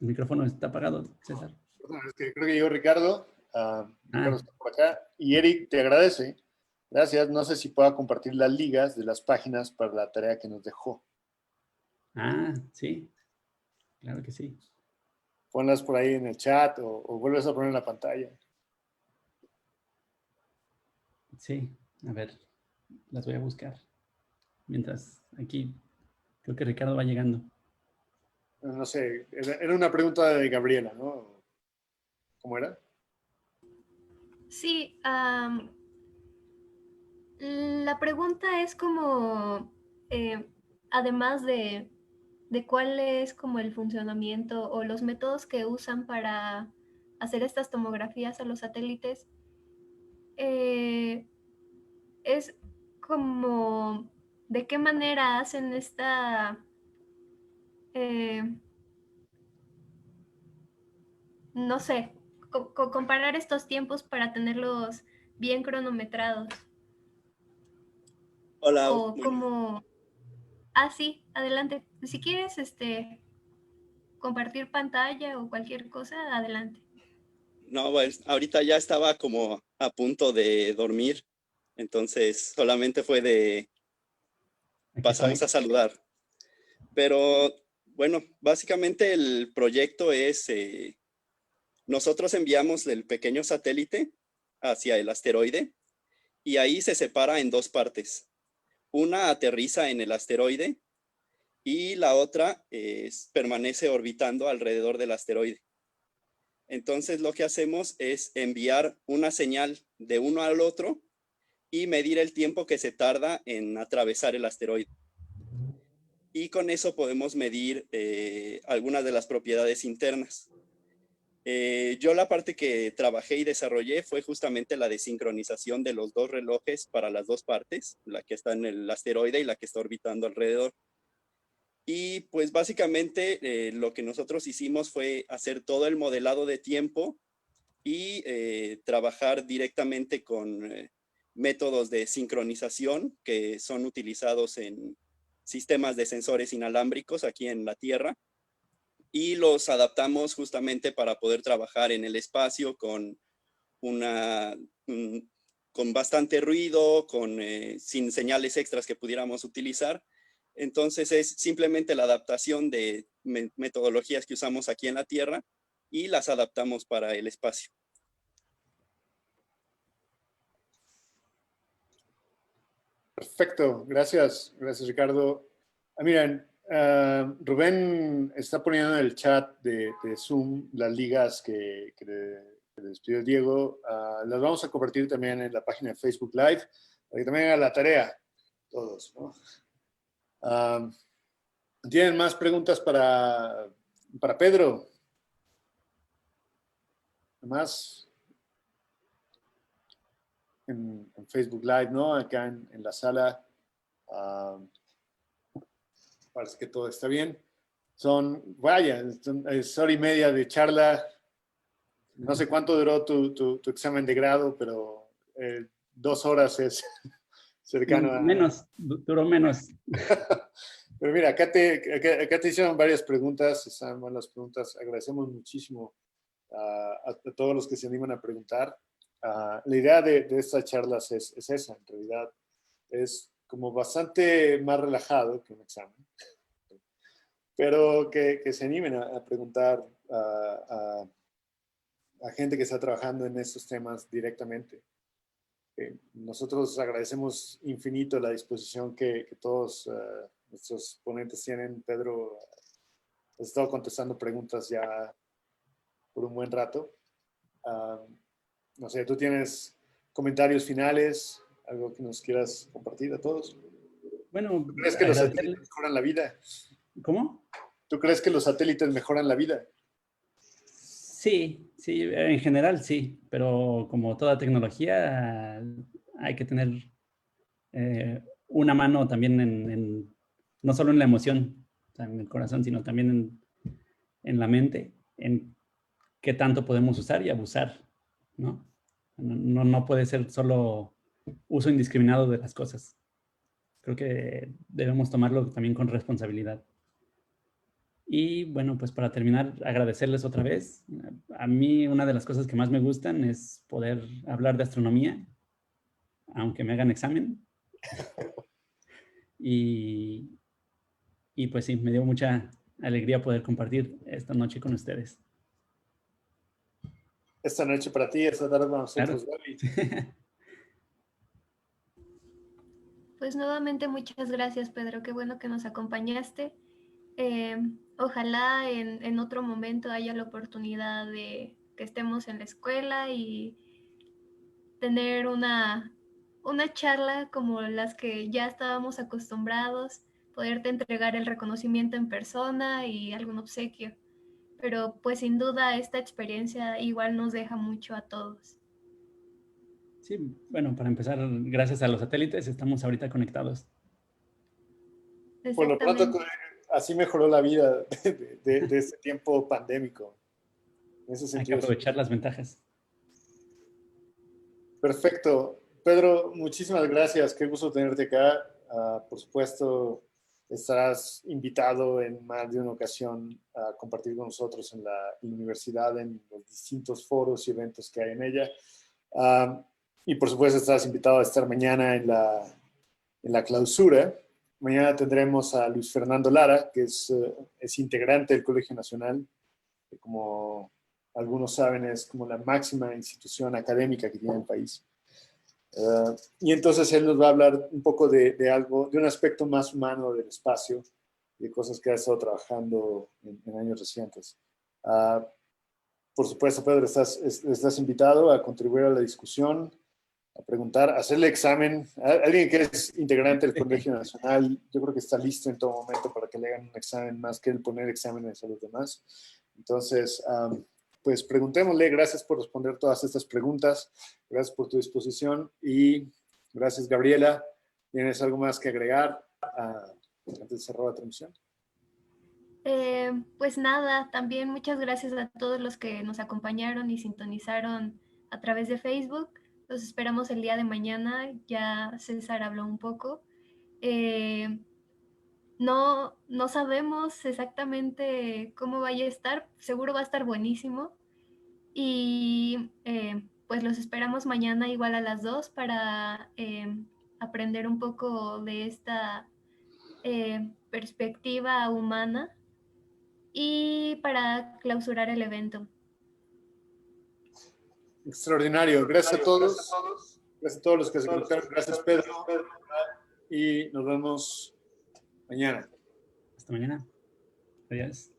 El micrófono está apagado, César. Es que creo que llegó Ricardo. Ricardo Ah, está por acá. Y Eric te agradece. Gracias. No sé si pueda compartir las ligas de las páginas para la tarea que nos dejó. sí, claro que sí. Ponlas por ahí en el chat o vuelves a poner en la pantalla. Sí, a ver, las voy a buscar. Mientras aquí, creo que Ricardo va llegando. No sé, era una pregunta de Gabriela, ¿no? ¿Cómo era? Sí, la pregunta es como, además de cuál es como el funcionamiento o los métodos que usan para hacer estas tomografías a los satélites, eh, es como de qué manera hacen eh, no sé, comparar estos tiempos para tenerlos bien cronometrados. Hola, O bueno, como, sí, adelante. Si quieres, compartir pantalla o cualquier cosa, adelante. no, pues ahorita ya estaba como a punto de dormir, entonces solamente fue de Aquí estoy. pasamos a saludar. Pero bueno, básicamente el proyecto es, nosotros enviamos el pequeño satélite hacia el asteroide y ahí se separa en dos partes. Una aterriza en el asteroide y la otra permanece orbitando alrededor del asteroide. Entonces lo que hacemos es enviar una señal de uno al otro y medir el tiempo que se tarda en atravesar el asteroide. Y con eso podemos medir algunas de las propiedades internas. Yo la parte que trabajé y desarrollé fue justamente la de sincronización de los dos relojes para las dos partes, la que está en el asteroide y la que está orbitando alrededor. Y pues básicamente lo que nosotros hicimos fue hacer todo el modelado de tiempo y trabajar directamente con métodos de sincronización que son utilizados en sistemas de sensores inalámbricos aquí en la Tierra y los adaptamos justamente para poder trabajar en el espacio con con bastante ruido, sin señales extras que pudiéramos utilizar. Entonces es simplemente la adaptación de metodologías que usamos aquí en la Tierra y las adaptamos para el espacio. Perfecto, gracias, gracias Ricardo. Miren, Rubén está poniendo en el chat de Zoom las ligas que les pidió Diego. Las vamos a compartir también en la página de Facebook Live, para que también hagan la tarea todos, ¿no? ¿Tienen más preguntas para Pedro? Más en Facebook Live, ¿no? Acá en la sala. Parece que todo está bien. es hora y media de charla. No sé cuánto duró tu examen de grado, pero 2 horas es cercano a... Menos, duró menos. Pero mira, acá te hicieron varias preguntas, están buenas preguntas. Agradecemos muchísimo a todos los que se animan a preguntar. La idea de estas charlas es esa, en realidad. Es como bastante más relajado que un examen, pero que se animen a preguntar a gente que está trabajando en estos temas directamente. Nosotros agradecemos infinito la disposición que todos nuestros ponentes tienen. Pedro ha estado contestando preguntas ya por un buen rato. No sé, ¿tú tienes comentarios finales? ¿Algo que nos quieras compartir a todos? Bueno, ¿Tú crees que los satélites mejoran la vida? ¿Cómo? ¿Tú crees que los satélites mejoran la vida? Sí, en general sí, pero como toda tecnología hay que tener una mano también no solo en la emoción, o sea, en el corazón, sino también en la mente, en qué tanto podemos usar y abusar, ¿no? No puede ser solo uso indiscriminado de las cosas. Creo que debemos tomarlo también con responsabilidad. Y bueno, pues para terminar, agradecerles otra vez. A mí una de las cosas que más me gustan es poder hablar de astronomía, aunque me hagan examen. Y pues sí, me dio mucha alegría poder compartir esta noche con ustedes. Esta noche para ti, esta tarde para nosotros, Claro. Gaby. Pues nuevamente muchas gracias, Pedro. Qué bueno que nos acompañaste. Ojalá en otro momento haya la oportunidad de que estemos en la escuela y tener una charla como las que ya estábamos acostumbrados, poderte entregar el reconocimiento en persona y algún obsequio. Pero pues sin duda esta experiencia igual nos deja mucho a todos. Sí, bueno, para empezar, gracias a los satélites estamos ahorita conectados. Por lo pronto, Exactamente. así mejoró la vida de este tiempo pandémico. En ese Hay que sentido. aprovechar las ventajas. Perfecto. Pedro, muchísimas gracias. Qué gusto tenerte acá. Por supuesto, estarás invitado en más de una ocasión a compartir con nosotros en la universidad, en los distintos foros y eventos que hay en ella. Y por supuesto, estás invitado a estar mañana en la clausura. Mañana tendremos a Luis Fernando Lara, que es integrante del Colegio Nacional, que como algunos saben es como la máxima institución académica que tiene el país. Y entonces él nos va a hablar un poco de un aspecto más humano del espacio, de cosas que ha estado trabajando en años recientes. Por supuesto, Pedro, estás invitado a contribuir a la discusión, a preguntar, a hacerle examen. Alguien que es integrante del Colegio Nacional, yo creo que está listo en todo momento para que le hagan un examen, más que el poner exámenes a los demás. Entonces, pues preguntémosle. Gracias por responder todas estas preguntas. Gracias por tu disposición. Y gracias, Gabriela. ¿Tienes algo más que agregar antes de cerrar la transmisión? Pues nada, también muchas gracias a todos los que nos acompañaron y sintonizaron a través de Facebook. Los esperamos el día de mañana. Ya César habló un poco. No sabemos exactamente cómo vaya a estar. Seguro va a estar buenísimo. Y pues los esperamos mañana igual a las 2 para aprender un poco de esta perspectiva humana y para clausurar el evento. Extraordinario. Gracias a todos. Gracias a todos los que se conectaron. Gracias, Pedro. Y nos vemos mañana. Hasta mañana. Adiós.